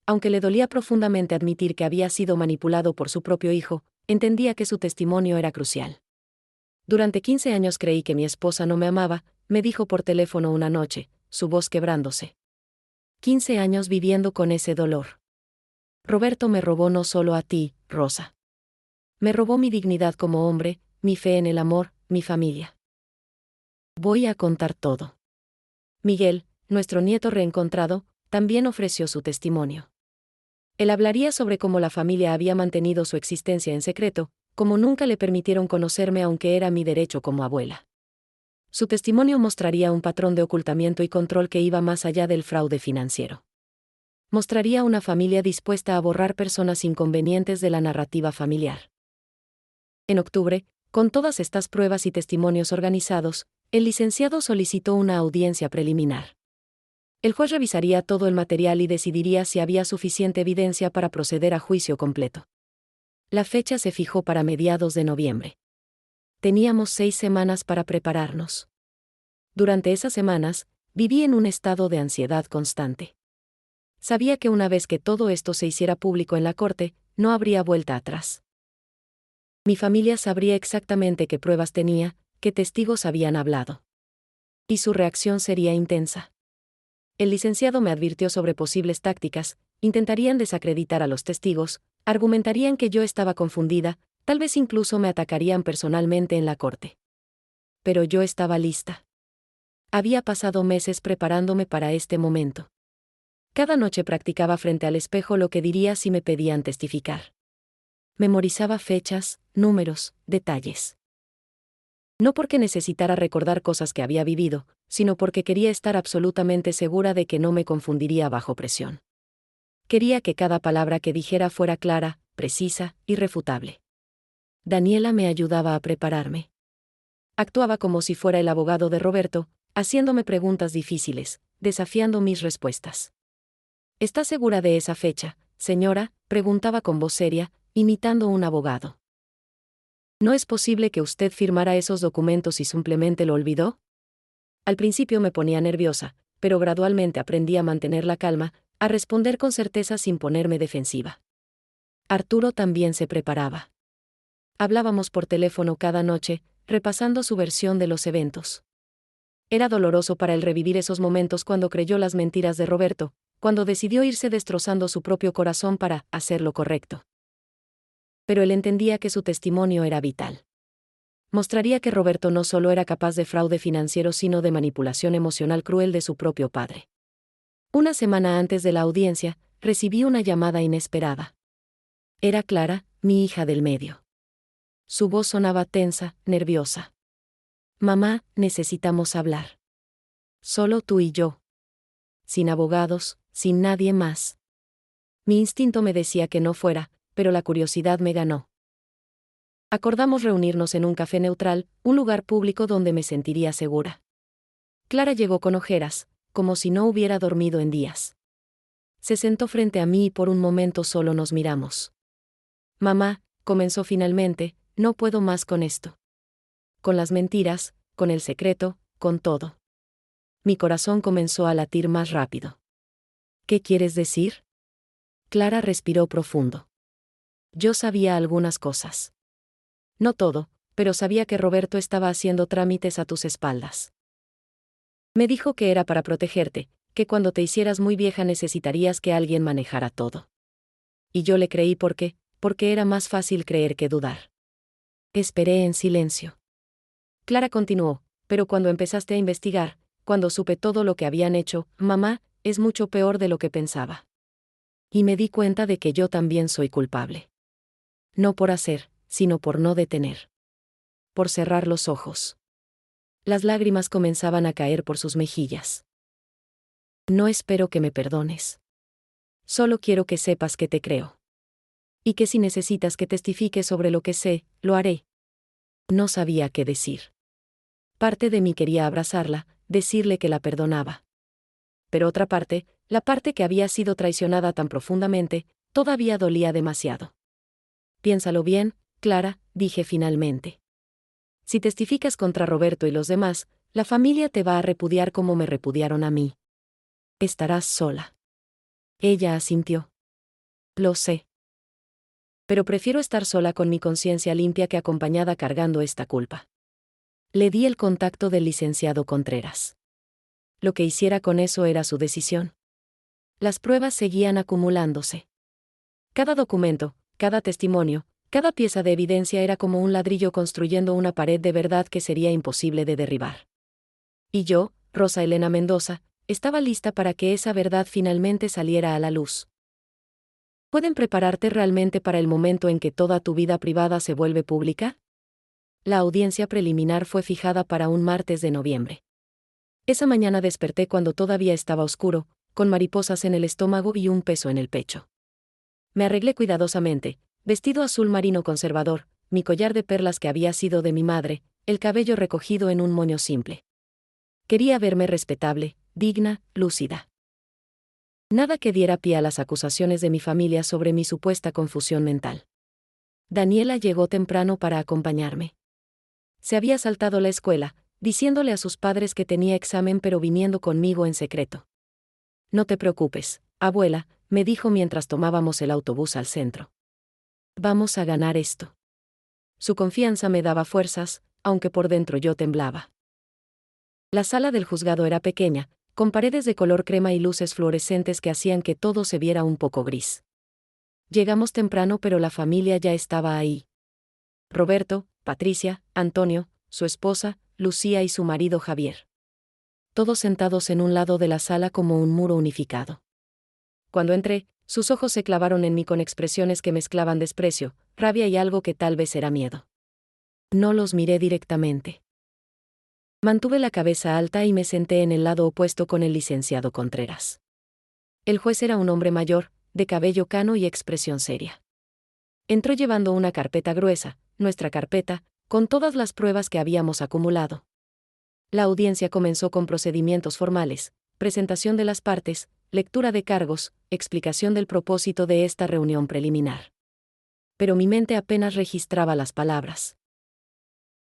Aunque le dolía profundamente admitir que había sido manipulado por su propio hijo, entendía que su testimonio era crucial. Durante 15 años creí que mi esposa no me amaba, me dijo por teléfono una noche, su voz quebrándose. 15 años viviendo con ese dolor. Roberto me robó no solo a ti, Rosa. Me robó mi dignidad como hombre, mi fe en el amor, mi familia. Voy a contar todo. Miguel, nuestro nieto reencontrado, también ofreció su testimonio. Él hablaría sobre cómo la familia había mantenido su existencia en secreto, cómo nunca le permitieron conocerme aunque era mi derecho como abuela. Su testimonio mostraría un patrón de ocultamiento y control que iba más allá del fraude financiero. Mostraría una familia dispuesta a borrar personas inconvenientes de la narrativa familiar. En octubre, Con todas estas pruebas y testimonios organizados, el licenciado solicitó una audiencia preliminar. El juez revisaría todo el material y decidiría si había suficiente evidencia para proceder a juicio completo. La fecha se fijó para mediados de noviembre. Teníamos 6 semanas para prepararnos. Durante esas semanas, viví en un estado de ansiedad constante. Sabía que una vez que todo esto se hiciera público en la corte, no habría vuelta atrás. Mi familia sabría exactamente qué pruebas tenía, qué testigos habían hablado. Y su reacción sería intensa. El licenciado me advirtió sobre posibles tácticas: intentarían desacreditar a los testigos, argumentarían que yo estaba confundida, tal vez incluso me atacarían personalmente en la corte. Pero yo estaba lista. Había pasado meses preparándome para este momento. Cada noche practicaba frente al espejo lo que diría si me pedían testificar. Memorizaba fechas, números, detalles. No porque necesitara recordar cosas que había vivido, sino porque quería estar absolutamente segura de que no me confundiría bajo presión. Quería que cada palabra que dijera fuera clara, precisa, irrefutable. Daniela me ayudaba a prepararme. Actuaba como si fuera el abogado de Roberto, haciéndome preguntas difíciles, desafiando mis respuestas. ¿Está segura de esa fecha, señora?, preguntaba con voz seria, imitando un abogado. ¿No es posible que usted firmara esos documentos y simplemente lo olvidó? Al principio me ponía nerviosa, pero gradualmente aprendí a mantener la calma, a responder con certeza sin ponerme defensiva. Arturo también se preparaba. Hablábamos por teléfono cada noche, repasando su versión de los eventos. Era doloroso para él revivir esos momentos cuando creyó las mentiras de Roberto, cuando decidió irse destrozando su propio corazón para hacer lo correcto. Pero él entendía que su testimonio era vital. Mostraría que Roberto no solo era capaz de fraude financiero sino de manipulación emocional cruel de su propio padre. Una semana antes de la audiencia, recibí una llamada inesperada. Era Clara, mi hija del medio. Su voz sonaba tensa, nerviosa. Mamá, necesitamos hablar. Solo tú y yo. Sin abogados, sin nadie más. Mi instinto me decía que no fuera, pero la curiosidad me ganó. Acordamos reunirnos en un café neutral, un lugar público donde me sentiría segura. Clara llegó con ojeras, como si no hubiera dormido en días. Se sentó frente a mí y por un momento solo nos miramos. Mamá, comenzó finalmente, no puedo más con esto. Con las mentiras, con el secreto, con todo. Mi corazón comenzó a latir más rápido. ¿Qué quieres decir? Clara respiró profundo. Yo sabía algunas cosas. No todo, pero sabía que Roberto estaba haciendo trámites a tus espaldas. Me dijo que era para protegerte, que cuando te hicieras muy vieja necesitarías que alguien manejara todo. Y yo le creí porque era más fácil creer que dudar. Esperé en silencio. Clara continuó, pero cuando empezaste a investigar, cuando supe todo lo que habían hecho, mamá, es mucho peor de lo que pensaba. Y me di cuenta de que yo también soy culpable. No por hacer, sino por no detener. Por cerrar los ojos. Las lágrimas comenzaban a caer por sus mejillas. No espero que me perdones. Solo quiero que sepas que te creo. Y que si necesitas que testifique sobre lo que sé, lo haré. No sabía qué decir. Parte de mí quería abrazarla, decirle que la perdonaba. Pero otra parte, la parte que había sido traicionada tan profundamente, todavía dolía demasiado. Piénsalo bien, Clara, dije finalmente. Si testificas contra Roberto y los demás, la familia te va a repudiar como me repudiaron a mí. Estarás sola. Ella asintió. Lo sé. Pero prefiero estar sola con mi conciencia limpia que acompañada cargando esta culpa. Le di el contacto del licenciado Contreras. Lo que hiciera con eso era su decisión. Las pruebas seguían acumulándose. Cada documento, cada testimonio, cada pieza de evidencia era como un ladrillo construyendo una pared de verdad que sería imposible de derribar. Y yo, Rosa Elena Mendoza, estaba lista para que esa verdad finalmente saliera a la luz. ¿Pueden prepararte realmente para el momento en que toda tu vida privada se vuelve pública? La audiencia preliminar fue fijada para un martes de noviembre. Esa mañana desperté cuando todavía estaba oscuro, con mariposas en el estómago y un peso en el pecho. Me arreglé cuidadosamente, vestido azul marino conservador, mi collar de perlas que había sido de mi madre, el cabello recogido en un moño simple. Quería verme respetable, digna, lúcida. Nada que diera pie a las acusaciones de mi familia sobre mi supuesta confusión mental. Daniela llegó temprano para acompañarme. Se había saltado la escuela, diciéndole a sus padres que tenía examen pero viniendo conmigo en secreto. No te preocupes, abuela, me dijo mientras tomábamos el autobús al centro. Vamos a ganar esto. Su confianza me daba fuerzas, aunque por dentro yo temblaba. La sala del juzgado era pequeña, con paredes de color crema y luces fluorescentes que hacían que todo se viera un poco gris. Llegamos temprano pero la familia ya estaba ahí. Roberto, Patricia, Antonio, su esposa, Lucía y su marido Javier. Todos sentados en un lado de la sala como un muro unificado. Cuando entré, sus ojos se clavaron en mí con expresiones que mezclaban desprecio, rabia y algo que tal vez era miedo. No los miré directamente. Mantuve la cabeza alta y me senté en el lado opuesto con el licenciado Contreras. El juez era un hombre mayor, de cabello cano y expresión seria. Entró llevando una carpeta gruesa, nuestra carpeta, con todas las pruebas que habíamos acumulado. La audiencia comenzó con procedimientos formales, presentación de las partes, lectura de cargos, explicación del propósito de esta reunión preliminar. Pero mi mente apenas registraba las palabras.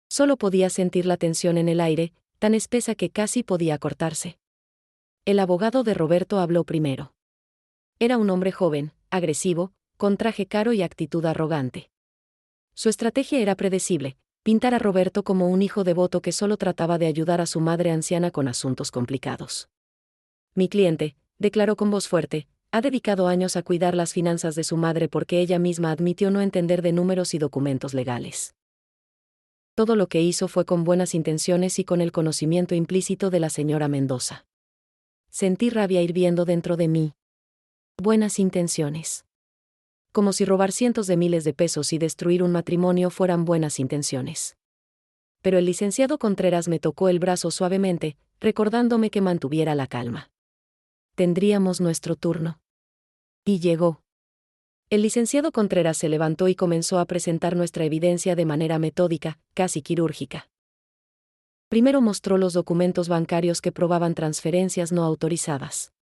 Solo podía sentir la tensión en el aire, tan espesa que casi podía cortarse. El abogado de Roberto habló primero. Era un hombre joven, agresivo, con traje caro y actitud arrogante. Su estrategia era predecible: pintar a Roberto como un hijo devoto que solo trataba de ayudar a su madre anciana con asuntos complicados. Mi cliente, declaró con voz fuerte, ha dedicado años a cuidar las finanzas de su madre porque ella misma admitió no entender de números y documentos legales. Todo lo que hizo fue con buenas intenciones y con el conocimiento implícito de la señora Mendoza. Sentí rabia hirviendo dentro de mí. Buenas intenciones. Como si robar cientos de miles de pesos y destruir un matrimonio fueran buenas intenciones. Pero el licenciado Contreras me tocó el brazo suavemente, recordándome que mantuviera la calma. Tendríamos nuestro turno. Y llegó. El licenciado Contreras se levantó y comenzó a presentar nuestra evidencia de manera metódica, casi quirúrgica. Primero mostró los documentos bancarios que probaban transferencias no autorizadas.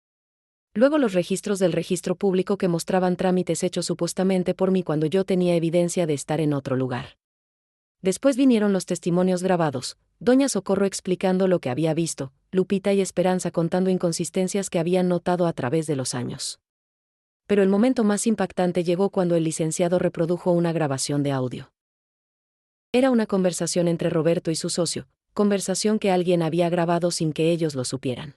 Luego los registros del registro público que mostraban trámites hechos supuestamente por mí cuando yo tenía evidencia de estar en otro lugar. Después vinieron los testimonios grabados, doña Socorro explicando lo que había visto, Lupita y Esperanza contando inconsistencias que habían notado a través de los años. Pero el momento más impactante llegó cuando el licenciado reprodujo una grabación de audio. Era una conversación entre Roberto y su socio, conversación que alguien había grabado sin que ellos lo supieran.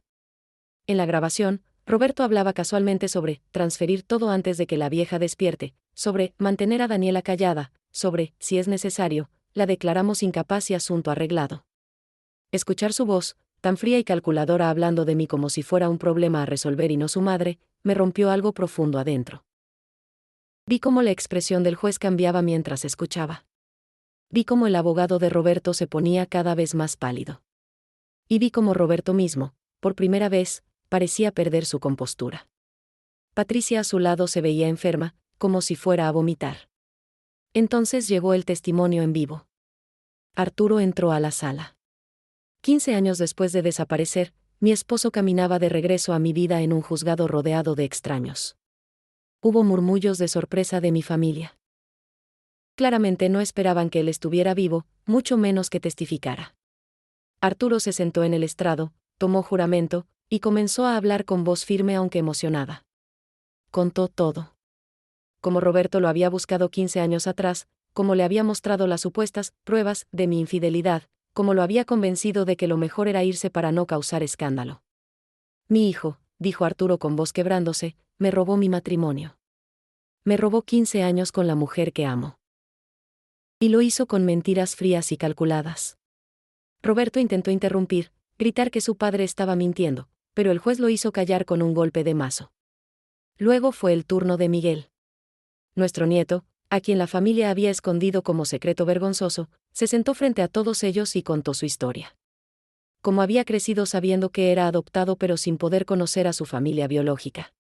En la grabación, Roberto hablaba casualmente sobre transferir todo antes de que la vieja despierte, sobre mantener a Daniela callada, sobre, si es necesario, la declaramos incapaz y asunto arreglado. Escuchar su voz, tan fría y calculadora hablando de mí como si fuera un problema a resolver y no su madre, me rompió algo profundo adentro. Vi cómo la expresión del juez cambiaba mientras escuchaba. Vi cómo el abogado de Roberto se ponía cada vez más pálido. Y vi cómo Roberto mismo, por primera vez, parecía perder su compostura. Patricia a su lado se veía enferma, como si fuera a vomitar. Entonces llegó el testimonio en vivo. Arturo entró a la sala. 15 años después de desaparecer, mi esposo caminaba de regreso a mi vida en un juzgado rodeado de extraños. Hubo murmullos de sorpresa de mi familia. Claramente no esperaban que él estuviera vivo, mucho menos que testificara. Arturo se sentó en el estrado, tomó juramento, y comenzó a hablar con voz firme aunque emocionada. Contó todo. Como Roberto lo había buscado 15 años atrás, como le había mostrado las supuestas pruebas de mi infidelidad, como lo había convencido de que lo mejor era irse para no causar escándalo. Mi hijo, dijo Arturo con voz quebrándose, me robó mi matrimonio. Me robó 15 años con la mujer que amo. Y lo hizo con mentiras frías y calculadas. Roberto intentó interrumpir, gritar que su padre estaba mintiendo, pero el juez lo hizo callar con un golpe de mazo. Luego fue el turno de Miguel. Nuestro nieto, a quien la familia había escondido como secreto vergonzoso, se sentó frente a todos ellos y contó su historia. Cómo había crecido sabiendo que era adoptado pero sin poder conocer a su familia biológica.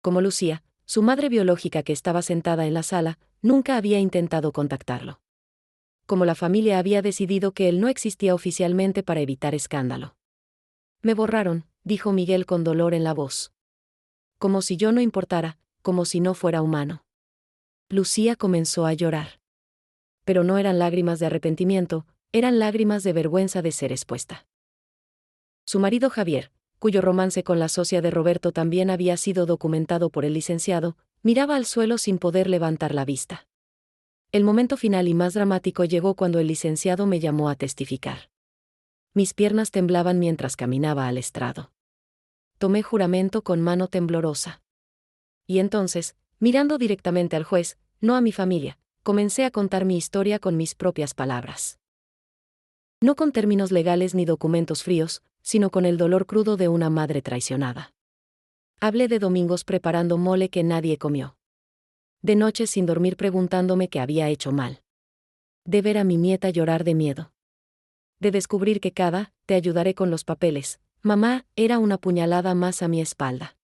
Como Lucía, su madre biológica que estaba sentada en la sala, nunca había intentado contactarlo. Como la familia había decidido que él no existía oficialmente para evitar escándalo. Me borraron, dijo Miguel con dolor en la voz. Como si yo no importara, como si no fuera humano. Lucía comenzó a llorar. Pero no eran lágrimas de arrepentimiento, eran lágrimas de vergüenza de ser expuesta. Su marido Javier, cuyo romance con la socia de Roberto también había sido documentado por el licenciado, miraba al suelo sin poder levantar la vista. El momento final y más dramático llegó cuando el licenciado me llamó a testificar. Mis piernas temblaban mientras caminaba al estrado. Tomé juramento con mano temblorosa. Y entonces, mirando directamente al juez, no a mi familia, comencé a contar mi historia con mis propias palabras. No con términos legales ni documentos fríos, sino con el dolor crudo de una madre traicionada. Hablé de domingos preparando mole que nadie comió. De noches sin dormir preguntándome qué había hecho mal. De ver a mi nieta llorar de miedo. De descubrir que te ayudaré con los papeles, mamá, era una puñalada más a mi espalda.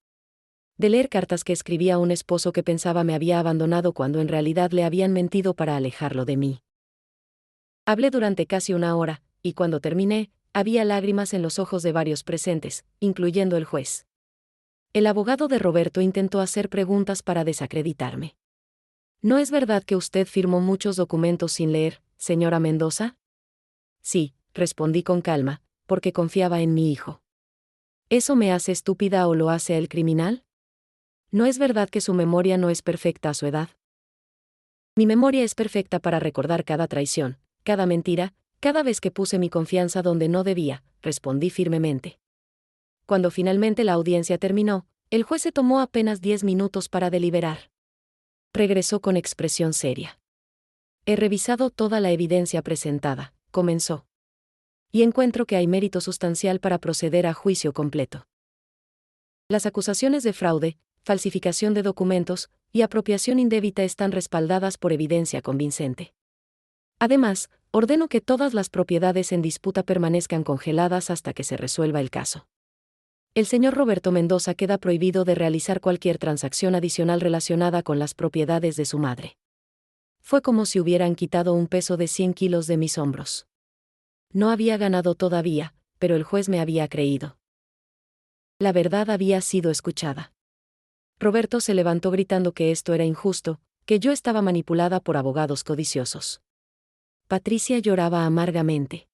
De leer cartas que escribía a un esposo que pensaba me había abandonado cuando en realidad le habían mentido para alejarlo de mí. Hablé durante casi una hora, y cuando terminé, había lágrimas en los ojos de varios presentes, incluyendo el juez. El abogado de Roberto intentó hacer preguntas para desacreditarme. ¿No es verdad que usted firmó muchos documentos sin leer, señora Mendoza? Sí, respondí con calma, porque confiaba en mi hijo. ¿Eso me hace estúpida o lo hace el criminal? ¿No es verdad que su memoria no es perfecta a su edad? Mi memoria es perfecta para recordar cada traición, cada mentira, cada vez que puse mi confianza donde no debía, respondí firmemente. Cuando finalmente la audiencia terminó, el juez se tomó apenas 10 minutos para deliberar. Regresó con expresión seria. He revisado toda la evidencia presentada, comenzó. Y encuentro que hay mérito sustancial para proceder a juicio completo. Las acusaciones de fraude, falsificación de documentos y apropiación indebita están respaldadas por evidencia convincente. Además, ordeno que todas las propiedades en disputa permanezcan congeladas hasta que se resuelva el caso. El señor Roberto Mendoza queda prohibido de realizar cualquier transacción adicional relacionada con las propiedades de su madre. Fue como si hubieran quitado un peso de 100 kilos de mis hombros. No había ganado todavía, pero el juez me había creído. La verdad había sido escuchada. Roberto se levantó gritando que esto era injusto, que yo estaba manipulada por abogados codiciosos. Patricia lloraba amargamente.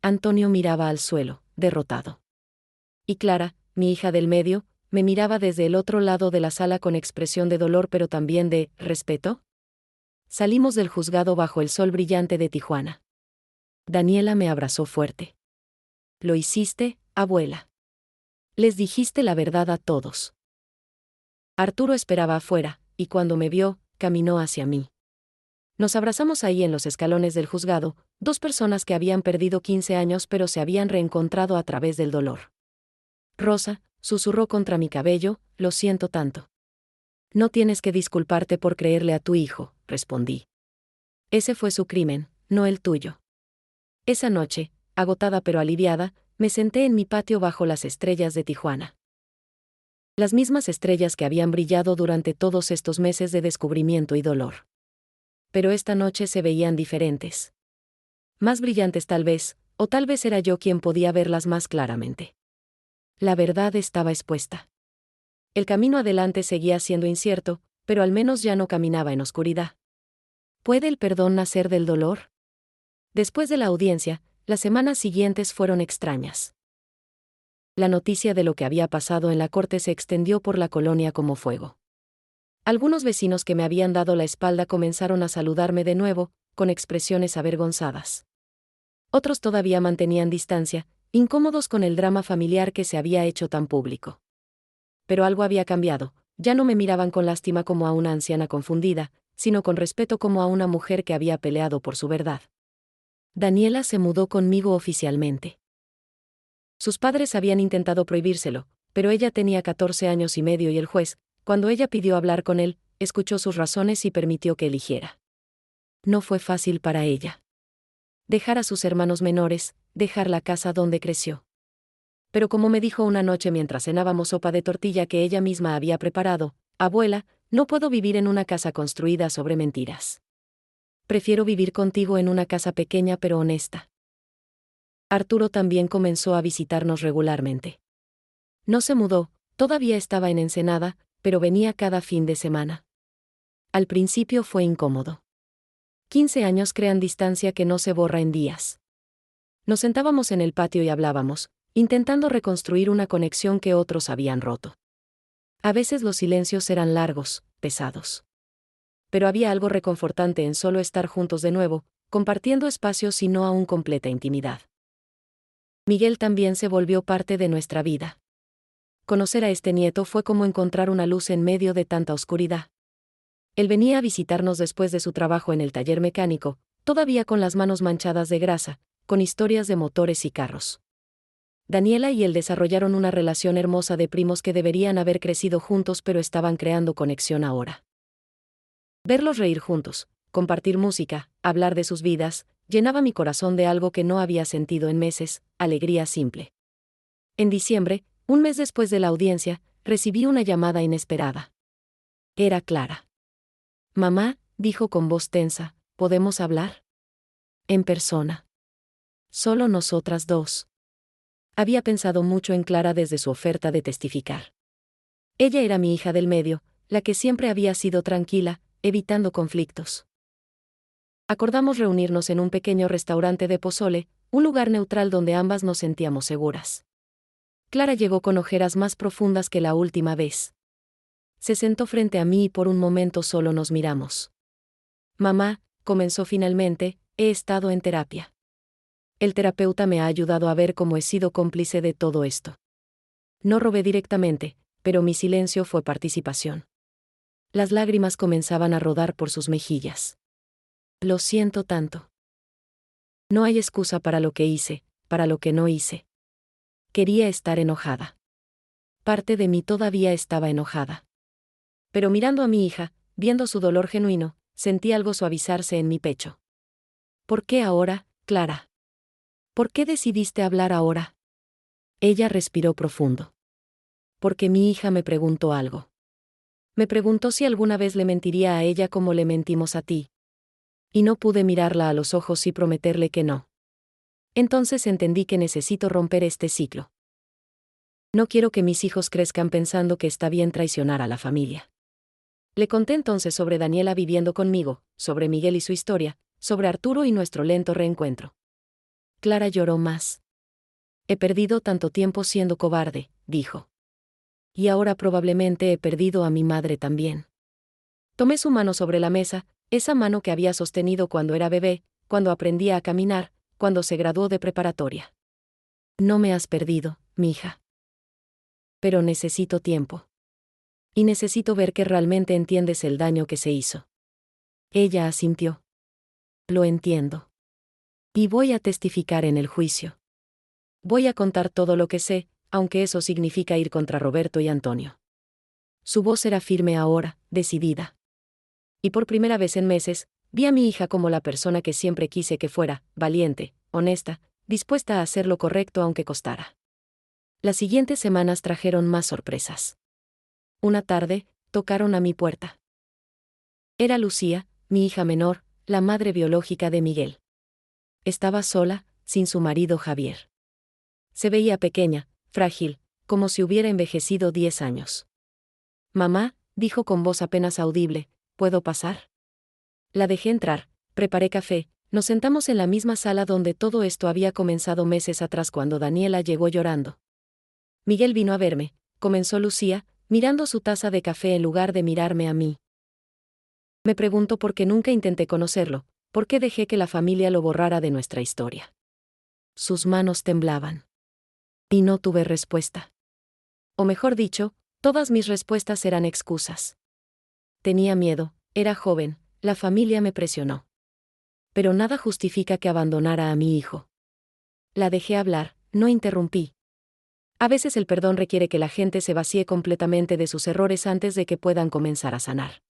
Antonio miraba al suelo, derrotado. Y Clara, mi hija del medio, me miraba desde el otro lado de la sala con expresión de dolor pero también de respeto. Salimos del juzgado bajo el sol brillante de Tijuana. Daniela me abrazó fuerte. Lo hiciste, abuela. Les dijiste la verdad a todos. Arturo esperaba afuera, y cuando me vio, caminó hacia mí. Nos abrazamos ahí en los escalones del juzgado, dos personas que habían perdido 15 años pero se habían reencontrado a través del dolor. Rosa, susurró contra mi cabello, lo siento tanto. No tienes que disculparte por creerle a tu hijo, respondí. Ese fue su crimen, no el tuyo. Esa noche, agotada pero aliviada, me senté en mi patio bajo las estrellas de Tijuana. Las mismas estrellas que habían brillado durante todos estos meses de descubrimiento y dolor. Pero esta noche se veían diferentes. Más brillantes tal vez, o tal vez era yo quien podía verlas más claramente. La verdad estaba expuesta. El camino adelante seguía siendo incierto, pero al menos ya no caminaba en oscuridad. ¿Puede el perdón nacer del dolor? Después de la audiencia, las semanas siguientes fueron extrañas. La noticia de lo que había pasado en la corte se extendió por la colonia como fuego. Algunos vecinos que me habían dado la espalda comenzaron a saludarme de nuevo, con expresiones avergonzadas. Otros todavía mantenían distancia, incómodos con el drama familiar que se había hecho tan público. Pero algo había cambiado, ya no me miraban con lástima como a una anciana confundida, sino con respeto como a una mujer que había peleado por su verdad. Daniela se mudó conmigo oficialmente. Sus padres habían intentado prohibírselo, pero ella tenía 14 años y medio y el juez, cuando ella pidió hablar con él, escuchó sus razones y permitió que eligiera. No fue fácil para ella. Dejar a sus hermanos menores, dejar la casa donde creció. Pero como me dijo una noche mientras cenábamos sopa de tortilla que ella misma había preparado, abuela, No puedo vivir en una casa construida sobre mentiras. Prefiero vivir contigo en una casa pequeña pero honesta. Arturo también comenzó a visitarnos regularmente. No se mudó, todavía estaba en Ensenada, pero venía cada fin de semana. Al principio fue incómodo. 15 años crean distancia que no se borra en días. Nos sentábamos en el patio y hablábamos, intentando reconstruir una conexión que otros habían roto. A veces los silencios eran largos, pesados. Pero había algo reconfortante en solo estar juntos de nuevo, compartiendo espacios y no aún completa intimidad. Miguel también se volvió parte de nuestra vida. Conocer a este nieto fue como encontrar una luz en medio de tanta oscuridad. Él venía a visitarnos después de su trabajo en el taller mecánico, todavía con las manos manchadas de grasa, con historias de motores y carros. Daniela y él desarrollaron una relación hermosa de primos que deberían haber crecido juntos pero estaban creando conexión ahora. Verlos reír juntos, compartir música, hablar de sus vidas, llenaba mi corazón de algo que no había sentido en meses, alegría simple. En diciembre, un mes después de la audiencia, recibí una llamada inesperada. Era Clara. Mamá, dijo con voz tensa, ¿podemos hablar? En persona. Solo nosotras dos. Había pensado mucho en Clara desde su oferta de testificar. Ella era mi hija del medio, la que siempre había sido tranquila, evitando conflictos. Acordamos reunirnos en un pequeño restaurante de pozole, un lugar neutral donde ambas nos sentíamos seguras. Clara llegó con ojeras más profundas que la última vez. Se sentó frente a mí y por un momento solo nos miramos. Mamá, comenzó finalmente, he estado en terapia. El terapeuta me ha ayudado a ver cómo he sido cómplice de todo esto. No robé directamente, pero mi silencio fue participación. Las lágrimas comenzaban a rodar por sus mejillas. Lo siento tanto. No hay excusa para lo que hice, para lo que no hice. Quería estar enojada. Parte de mí todavía estaba enojada. Pero mirando a mi hija, viendo su dolor genuino, sentí algo suavizarse en mi pecho. ¿Por qué ahora, Clara? ¿Por qué decidiste hablar ahora? Ella respiró profundo. Porque mi hija me preguntó algo. Me preguntó si alguna vez le mentiría a ella como le mentimos a ti. Y no pude mirarla a los ojos y prometerle que no. Entonces entendí que necesito romper este ciclo. No quiero que mis hijos crezcan pensando que está bien traicionar a la familia. Le conté entonces sobre Daniela viviendo conmigo, sobre Miguel y su historia, sobre Arturo y nuestro lento reencuentro. Clara lloró más. He perdido tanto tiempo siendo cobarde, dijo. Y ahora probablemente he perdido a mi madre también. Tomé su mano sobre la mesa, esa mano que había sostenido cuando era bebé, cuando aprendía a caminar, cuando se graduó de preparatoria. No me has perdido, mija. Pero necesito tiempo. Y necesito ver que realmente entiendes el daño que se hizo. Ella asintió. Lo entiendo. Y voy a testificar en el juicio. Voy a contar todo lo que sé, aunque eso significa ir contra Roberto y Antonio. Su voz era firme ahora, decidida. Y por primera vez en meses, vi a mi hija como la persona que siempre quise que fuera, valiente, honesta, dispuesta a hacer lo correcto aunque costara. Las siguientes semanas trajeron más sorpresas. Una tarde, tocaron a mi puerta. Era Lucía, mi hija menor, la madre biológica de Miguel. Estaba sola, sin su marido Javier. Se veía pequeña, frágil, como si hubiera envejecido 10 años. Mamá, dijo con voz apenas audible, ¿puedo pasar? La dejé entrar, preparé café, nos sentamos en la misma sala donde todo esto había comenzado meses atrás cuando Daniela llegó llorando. Miguel vino a verme, comenzó Lucía, mirando su taza de café en lugar de mirarme a mí. Me preguntó por qué nunca intenté conocerlo, por qué dejé que la familia lo borrara de nuestra historia. Sus manos temblaban. Y no tuve respuesta. O mejor dicho, todas mis respuestas eran excusas. Tenía miedo, era joven, la familia me presionó. Pero nada justifica que abandonara a mi hijo. La dejé hablar, no interrumpí. A veces el perdón requiere que la gente se vacíe completamente de sus errores antes de que puedan comenzar a sanar.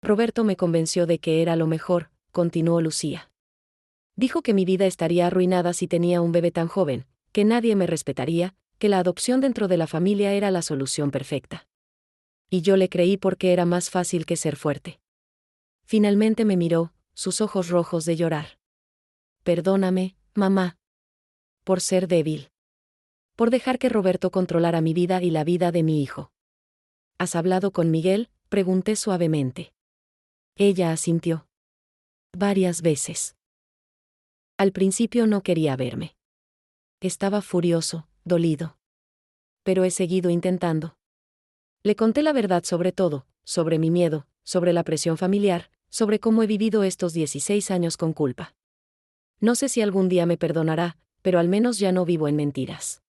Roberto me convenció de que era lo mejor, continuó Lucía. Dijo que mi vida estaría arruinada si tenía un bebé tan joven, que nadie me respetaría, que la adopción dentro de la familia era la solución perfecta. Y yo le creí porque era más fácil que ser fuerte. Finalmente me miró, sus ojos rojos de llorar. Perdóname, mamá. Por ser débil. Por dejar que Roberto controlara mi vida y la vida de mi hijo. ¿Has hablado con Miguel?, pregunté suavemente. Ella asintió. Varias veces. Al principio no quería verme. Estaba furioso, dolido. Pero he seguido intentando. Le conté la verdad sobre todo, sobre mi miedo, sobre la presión familiar, sobre cómo he vivido estos 16 años con culpa. No sé si algún día me perdonará, pero al menos ya no vivo en mentiras.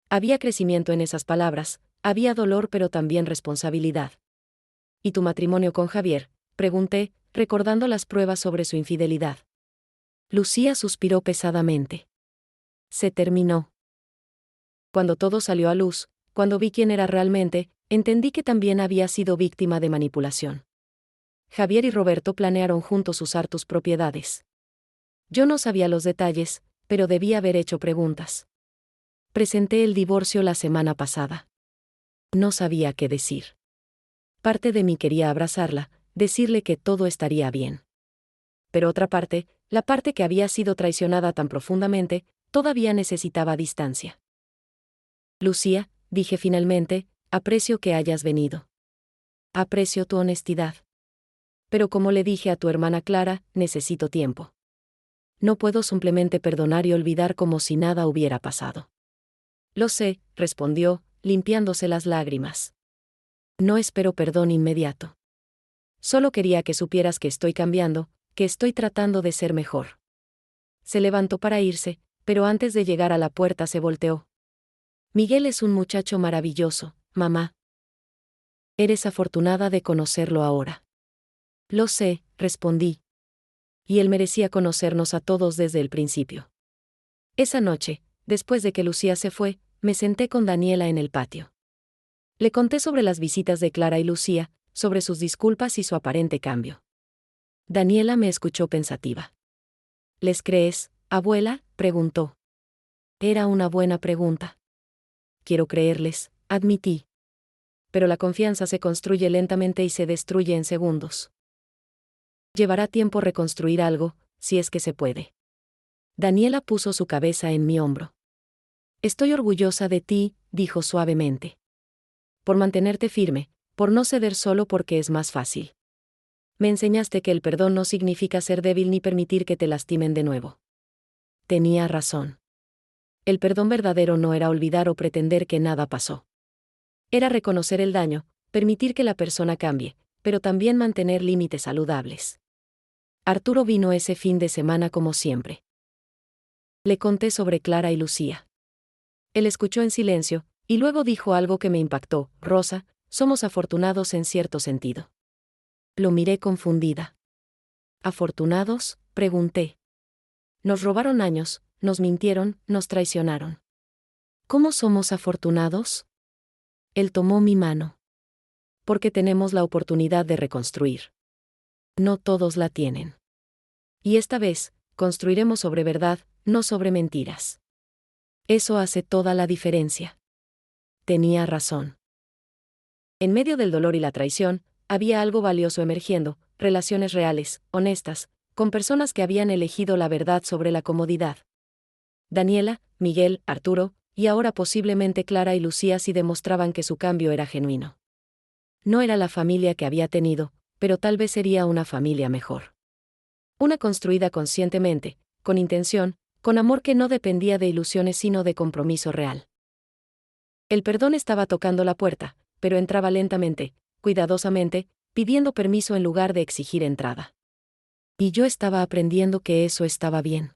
Había crecimiento en esas palabras, había dolor pero también responsabilidad. ¿Y tu matrimonio con Javier?, pregunté, recordando las pruebas sobre su infidelidad. Lucía suspiró pesadamente. Se terminó. Cuando todo salió a luz, cuando vi quién era realmente, entendí que también había sido víctima de manipulación. Javier y Roberto planearon juntos usar tus propiedades. Yo no sabía los detalles, pero debía haber hecho preguntas. Presenté el divorcio la semana pasada. No sabía qué decir. Parte de mí quería abrazarla, decirle que todo estaría bien. Pero otra parte, la parte que había sido traicionada tan profundamente, todavía necesitaba distancia. Lucía, dije finalmente, aprecio que hayas venido. Aprecio tu honestidad. Pero como le dije a tu hermana Clara, necesito tiempo. No puedo simplemente perdonar y olvidar como si nada hubiera pasado. Lo sé, respondió, limpiándose las lágrimas. No espero perdón inmediato. Solo quería que supieras que estoy cambiando, que estoy tratando de ser mejor. Se levantó para irse, pero antes de llegar a la puerta se volteó. Miguel es un muchacho maravilloso, mamá. Eres afortunada de conocerlo ahora. Lo sé, respondí. Y él merecía conocernos a todos desde el principio. Esa noche, después de que Lucía se fue, me senté con Daniela en el patio. Le conté sobre las visitas de Clara y Lucía, sobre sus disculpas y su aparente cambio. Daniela me escuchó pensativa. ¿Les crees, abuela?, preguntó. Era una buena pregunta. Quiero creerles, admití. Pero la confianza se construye lentamente y se destruye en segundos. Llevará tiempo reconstruir algo, si es que se puede. Daniela puso su cabeza en mi hombro. Estoy orgullosa de ti, dijo suavemente. Por mantenerte firme, por no ceder solo porque es más fácil. Me enseñaste que el perdón no significa ser débil ni permitir que te lastimen de nuevo. Tenía razón. El perdón verdadero no era olvidar o pretender que nada pasó. Era reconocer el daño, permitir que la persona cambie, pero también mantener límites saludables. Arturo vino ese fin de semana como siempre. Le conté sobre Clara y Lucía. Él escuchó en silencio, y luego dijo algo que me impactó: Rosa, somos afortunados en cierto sentido. Lo miré confundida. ¿Afortunados?, pregunté. Nos robaron años, nos mintieron, nos traicionaron. ¿Cómo somos afortunados? Él tomó mi mano. Porque tenemos la oportunidad de reconstruir. No todos la tienen. Y esta vez, construiremos sobre verdad, no sobre mentiras. Eso hace toda la diferencia. Tenía razón. En medio del dolor y la traición, había algo valioso emergiendo: relaciones reales, honestas, con personas que habían elegido la verdad sobre la comodidad. Daniela, Miguel, Arturo, y ahora posiblemente Clara y Lucía sí demostraban que su cambio era genuino. No era la familia que había tenido, pero tal vez sería una familia mejor. Una construida conscientemente, con intención, con amor que no dependía de ilusiones sino de compromiso real. El perdón estaba tocando la puerta, pero entraba lentamente, cuidadosamente, pidiendo permiso en lugar de exigir entrada. Y yo estaba aprendiendo que eso estaba bien.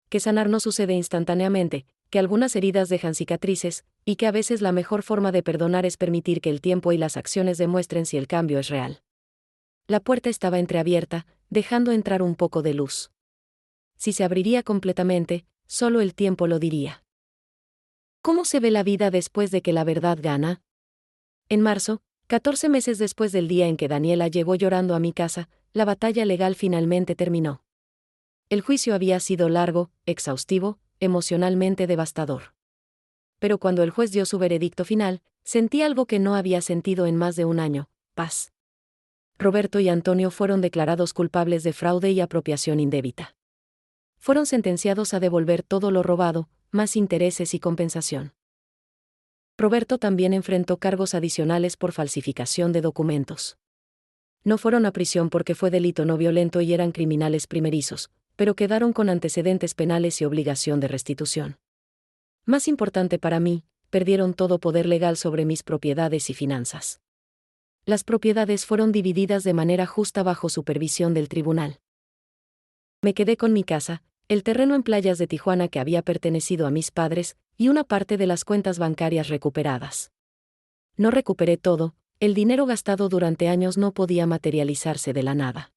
Que sanar no sucede instantáneamente, que algunas heridas dejan cicatrices, y que a veces la mejor forma de perdonar es permitir que el tiempo y las acciones demuestren si el cambio es real. La puerta estaba entreabierta, dejando entrar un poco de luz. Si se abriría completamente, solo el tiempo lo diría. ¿Cómo se ve la vida después de que la verdad gana? En marzo, 14 meses después del día en que Daniela llegó llorando a mi casa, la batalla legal finalmente terminó. El juicio había sido largo, exhaustivo, emocionalmente devastador. Pero cuando el juez dio su veredicto final, Sentí algo que no había sentido en más de un año: paz. Roberto y Antonio fueron declarados culpables de fraude y apropiación indebita. Fueron sentenciados a devolver todo lo robado, más intereses y compensación. Roberto también enfrentó cargos adicionales por falsificación de documentos. No fueron a prisión porque fue delito no violento y eran criminales primerizos, pero quedaron con antecedentes penales y obligación de restitución. Más importante para mí, perdieron todo poder legal sobre mis propiedades y finanzas. Las propiedades fueron divididas de manera justa bajo supervisión del tribunal. Me quedé con mi casa, el terreno en playas de Tijuana que había pertenecido a mis padres, y una parte de las cuentas bancarias recuperadas. No recuperé todo, el dinero gastado durante años no podía materializarse de la nada.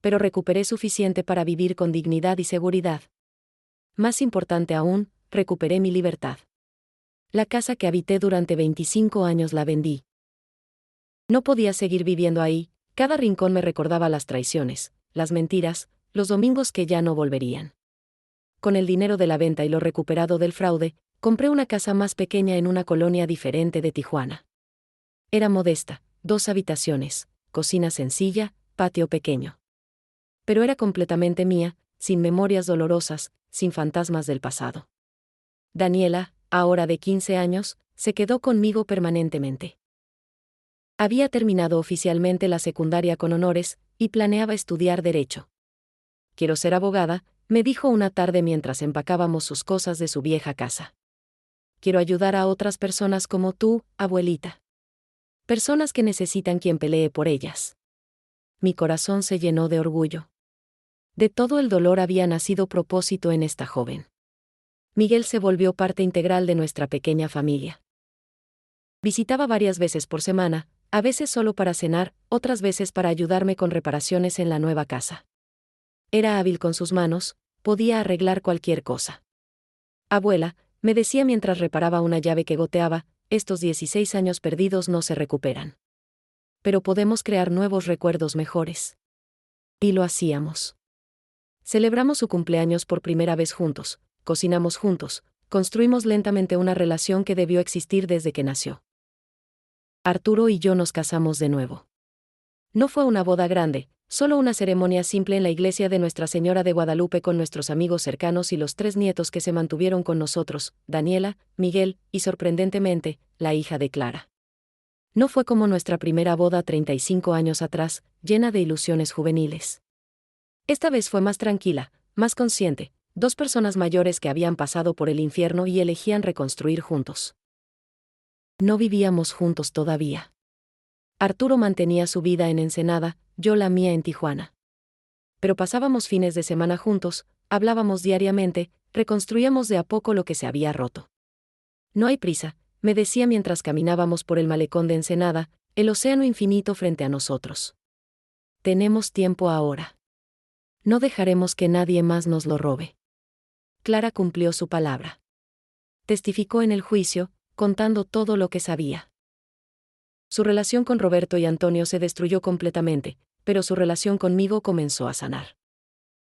Pero recuperé suficiente para vivir con dignidad y seguridad. Más importante aún, recuperé mi libertad. La casa que habité durante 25 años la vendí. No podía seguir viviendo ahí, cada rincón me recordaba las traiciones, las mentiras, los domingos que ya no volverían. Con el dinero de la venta y lo recuperado del fraude, compré una casa más pequeña en una colonia diferente de Tijuana. Era modesta, 2 habitaciones, cocina sencilla, patio pequeño. Pero era completamente mía, sin memorias dolorosas, sin fantasmas del pasado. Daniela, ahora de 15 años, se quedó conmigo permanentemente. Había terminado oficialmente la secundaria con honores, y planeaba estudiar Derecho. «Quiero ser abogada», me dijo una tarde mientras empacábamos sus cosas de su vieja casa. «Quiero ayudar a otras personas como tú, abuelita. Personas que necesitan quien pelee por ellas». Mi corazón se llenó de orgullo. De todo el dolor había nacido propósito en esta joven. Miguel se volvió parte integral de nuestra pequeña familia. Visitaba varias veces por semana, a veces solo para cenar, otras veces para ayudarme con reparaciones en la nueva casa. Era hábil con sus manos, podía arreglar cualquier cosa. «Abuela», me decía mientras reparaba una llave que goteaba, «estos 16 años perdidos no se recuperan. Pero podemos crear nuevos recuerdos mejores». Y lo hacíamos. Celebramos su cumpleaños por primera vez juntos, cocinamos juntos, construimos lentamente una relación que debió existir desde que nació. Arturo y yo nos casamos de nuevo. No fue una boda grande, solo una ceremonia simple en la iglesia de Nuestra Señora de Guadalupe con nuestros amigos cercanos y los 3 nietos que se mantuvieron con nosotros, Daniela, Miguel, y sorprendentemente, la hija de Clara. No fue como nuestra primera boda 35 años atrás, llena de ilusiones juveniles. Esta vez fue más tranquila, más consciente, 2 personas mayores que habían pasado por el infierno y elegían reconstruir juntos. No vivíamos juntos todavía. Arturo mantenía su vida en Ensenada, yo la mía en Tijuana. Pero pasábamos fines de semana juntos, hablábamos diariamente, reconstruíamos de a poco lo que se había roto. «No hay prisa», me decía mientras caminábamos por el malecón de Ensenada, el océano infinito frente a nosotros. «Tenemos tiempo ahora. No dejaremos que nadie más nos lo robe». Clara cumplió su palabra. Testificó en el juicio, contando todo lo que sabía. Su relación con Roberto y Antonio se destruyó completamente, pero su relación conmigo comenzó a sanar.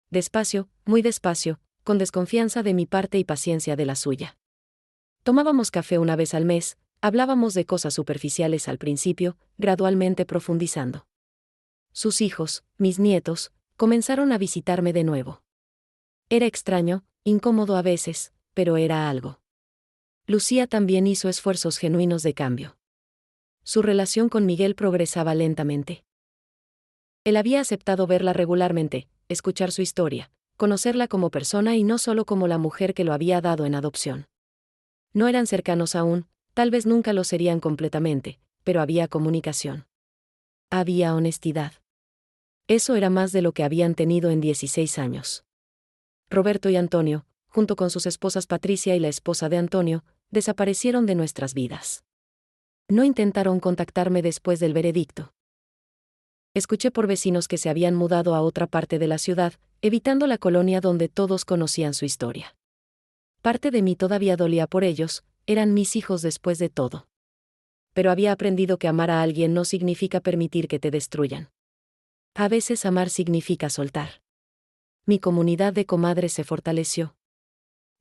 Despacio, muy despacio, con desconfianza de mi parte y paciencia de la suya. Tomábamos café una vez al mes, hablábamos de cosas superficiales al principio, gradualmente profundizando. Sus hijos, mis nietos, comenzaron a visitarme de nuevo. Era extraño, incómodo a veces, pero era algo. Lucía también hizo esfuerzos genuinos de cambio. Su relación con Miguel progresaba lentamente. Él había aceptado verla regularmente, escuchar su historia, conocerla como persona y no solo como la mujer que lo había dado en adopción. No eran cercanos aún, tal vez nunca lo serían completamente, pero había comunicación. Había honestidad. Eso era más de lo que habían tenido en 16 años. Roberto y Antonio, junto con sus esposas Patricia y la esposa de Antonio, desaparecieron de nuestras vidas. No intentaron contactarme después del veredicto. Escuché por vecinos que se habían mudado a otra parte de la ciudad, evitando la colonia donde todos conocían su historia. Parte de mí todavía dolía por ellos, eran mis hijos después de todo. Pero había aprendido que amar a alguien no significa permitir que te destruyan. A veces amar significa soltar. Mi comunidad de comadres se fortaleció.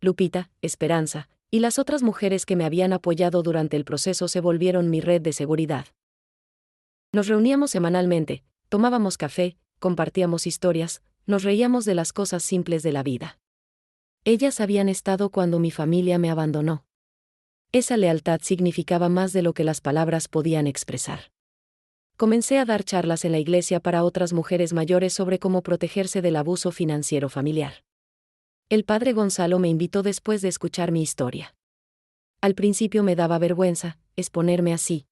Lupita, Esperanza, y las otras mujeres que me habían apoyado durante el proceso se volvieron mi red de seguridad. Nos reuníamos semanalmente, tomábamos café, compartíamos historias, nos reíamos de las cosas simples de la vida. Ellas habían estado cuando mi familia me abandonó. Esa lealtad significaba más de lo que las palabras podían expresar. Comencé a dar charlas en la iglesia para otras mujeres mayores sobre cómo protegerse del abuso financiero familiar. El padre Gonzalo me invitó después de escuchar mi historia. Al principio me daba vergüenza exponerme así.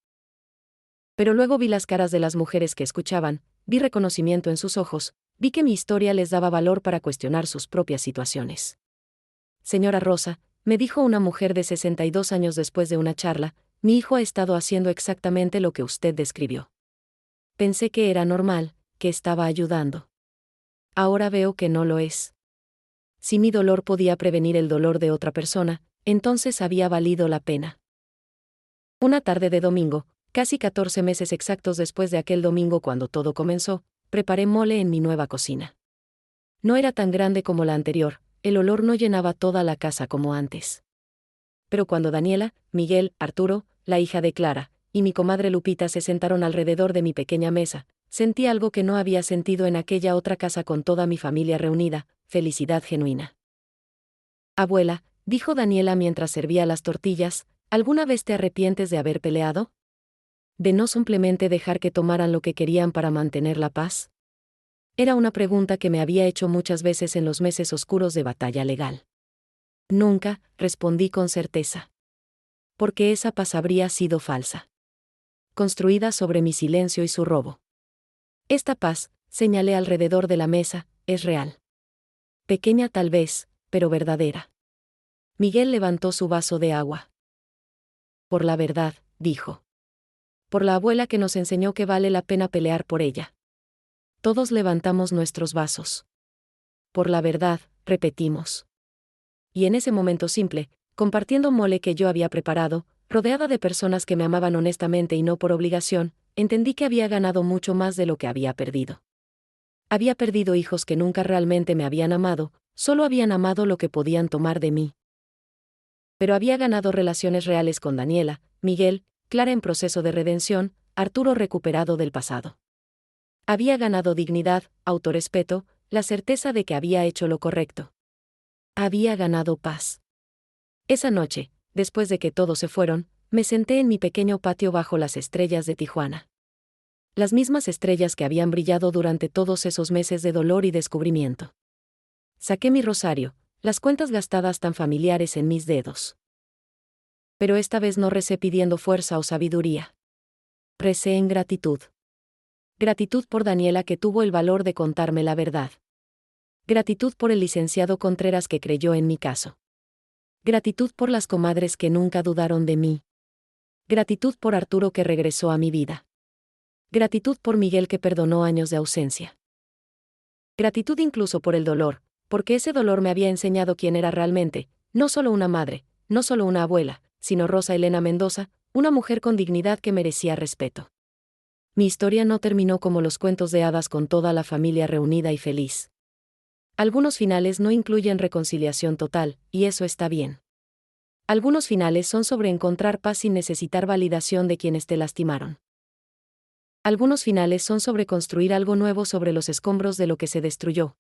Pero luego vi las caras de las mujeres que escuchaban, vi reconocimiento en sus ojos, vi que mi historia les daba valor para cuestionar sus propias situaciones. Señora Rosa, me dijo una mujer de 62 años después de una charla, mi hijo ha estado haciendo exactamente lo que usted describió. Pensé que era normal, que estaba ayudando. Ahora veo que no lo es. Si mi dolor podía prevenir el dolor de otra persona, entonces había valido la pena. Una tarde de domingo, casi 14 meses exactos después de aquel domingo cuando todo comenzó, preparé mole en mi nueva cocina. No era tan grande como la anterior, el olor no llenaba toda la casa como antes. Pero cuando Daniela, Miguel, Arturo, la hija de Clara, y mi comadre Lupita se sentaron alrededor de mi pequeña mesa, sentí algo que no había sentido en aquella otra casa con toda mi familia reunida, felicidad genuina. Abuela, dijo Daniela mientras servía las tortillas, ¿alguna vez te arrepientes de haber peleado? ¿De no simplemente dejar que tomaran lo que querían para mantener la paz? Era una pregunta que me había hecho muchas veces en los meses oscuros de batalla legal. Nunca, respondí con certeza. Porque esa paz habría sido falsa. Construida sobre mi silencio y su robo. Esta paz, señalé alrededor de la mesa, es real. Pequeña tal vez, pero verdadera. Miguel levantó su vaso de agua. Por la verdad, dijo. Por la abuela que nos enseñó que vale la pena pelear por ella. Todos levantamos nuestros vasos. Por la verdad, repetimos. Y en ese momento simple, compartiendo mole que yo había preparado, rodeada de personas que me amaban honestamente y no por obligación, entendí que había ganado mucho más de lo que había perdido. Había perdido hijos que nunca realmente me habían amado, solo habían amado lo que podían tomar de mí. Pero había ganado relaciones reales con Daniela, Miguel, Clara en proceso de redención, Arturo recuperado del pasado. Había ganado dignidad, autorrespeto, la certeza de que había hecho lo correcto. Había ganado paz. Esa noche, después de que todos se fueron, me senté en mi pequeño patio bajo las estrellas de Tijuana. Las mismas estrellas que habían brillado durante todos esos meses de dolor y descubrimiento. Saqué mi rosario, las cuentas gastadas tan familiares en mis dedos. Pero esta vez no recé pidiendo fuerza o sabiduría. Recé en gratitud. Gratitud por Daniela que tuvo el valor de contarme la verdad. Gratitud por el licenciado Contreras que creyó en mi caso. Gratitud por las comadres que nunca dudaron de mí. Gratitud por Arturo que regresó a mi vida. Gratitud por Miguel que perdonó años de ausencia. Gratitud incluso por el dolor, porque ese dolor me había enseñado quién era realmente, no solo una madre, no solo una abuela, sino Rosa Elena Mendoza, una mujer con dignidad que merecía respeto. Mi historia no terminó como los cuentos de hadas con toda la familia reunida y feliz. Algunos finales no incluyen reconciliación total, y eso está bien. Algunos finales son sobre encontrar paz sin necesitar validación de quienes te lastimaron. Algunos finales son sobre construir algo nuevo sobre los escombros de lo que se destruyó.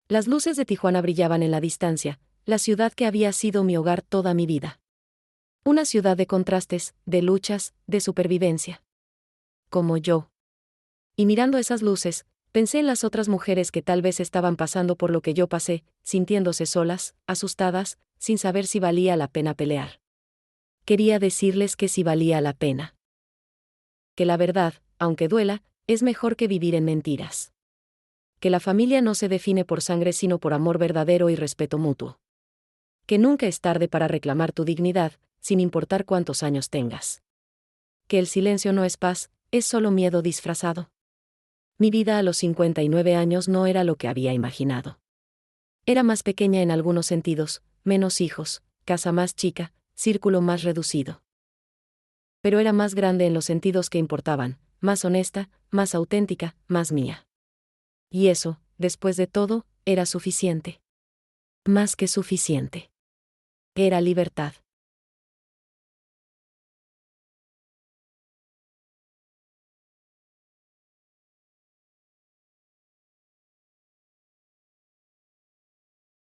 Las luces de Tijuana brillaban en la distancia, la ciudad que había sido mi hogar toda mi vida. Una ciudad de contrastes, de luchas, de supervivencia. Como yo. Y mirando esas luces, pensé en las otras mujeres que tal vez estaban pasando por lo que yo pasé, sintiéndose solas, asustadas, sin saber si valía la pena pelear. Quería decirles que sí valía la pena. Que la verdad, aunque duela, es mejor que vivir en mentiras. Que la familia no se define por sangre sino por amor verdadero y respeto mutuo. Que nunca es tarde para reclamar tu dignidad, sin importar cuántos años tengas. Que el silencio no es paz, es solo miedo disfrazado. Mi vida a los 59 años no era lo que había imaginado. Era más pequeña en algunos sentidos, menos hijos, casa más chica, círculo más reducido. Pero era más grande en los sentidos que importaban, más honesta, más auténtica, más mía. Y eso, después de todo, era suficiente. Más que suficiente. Era libertad.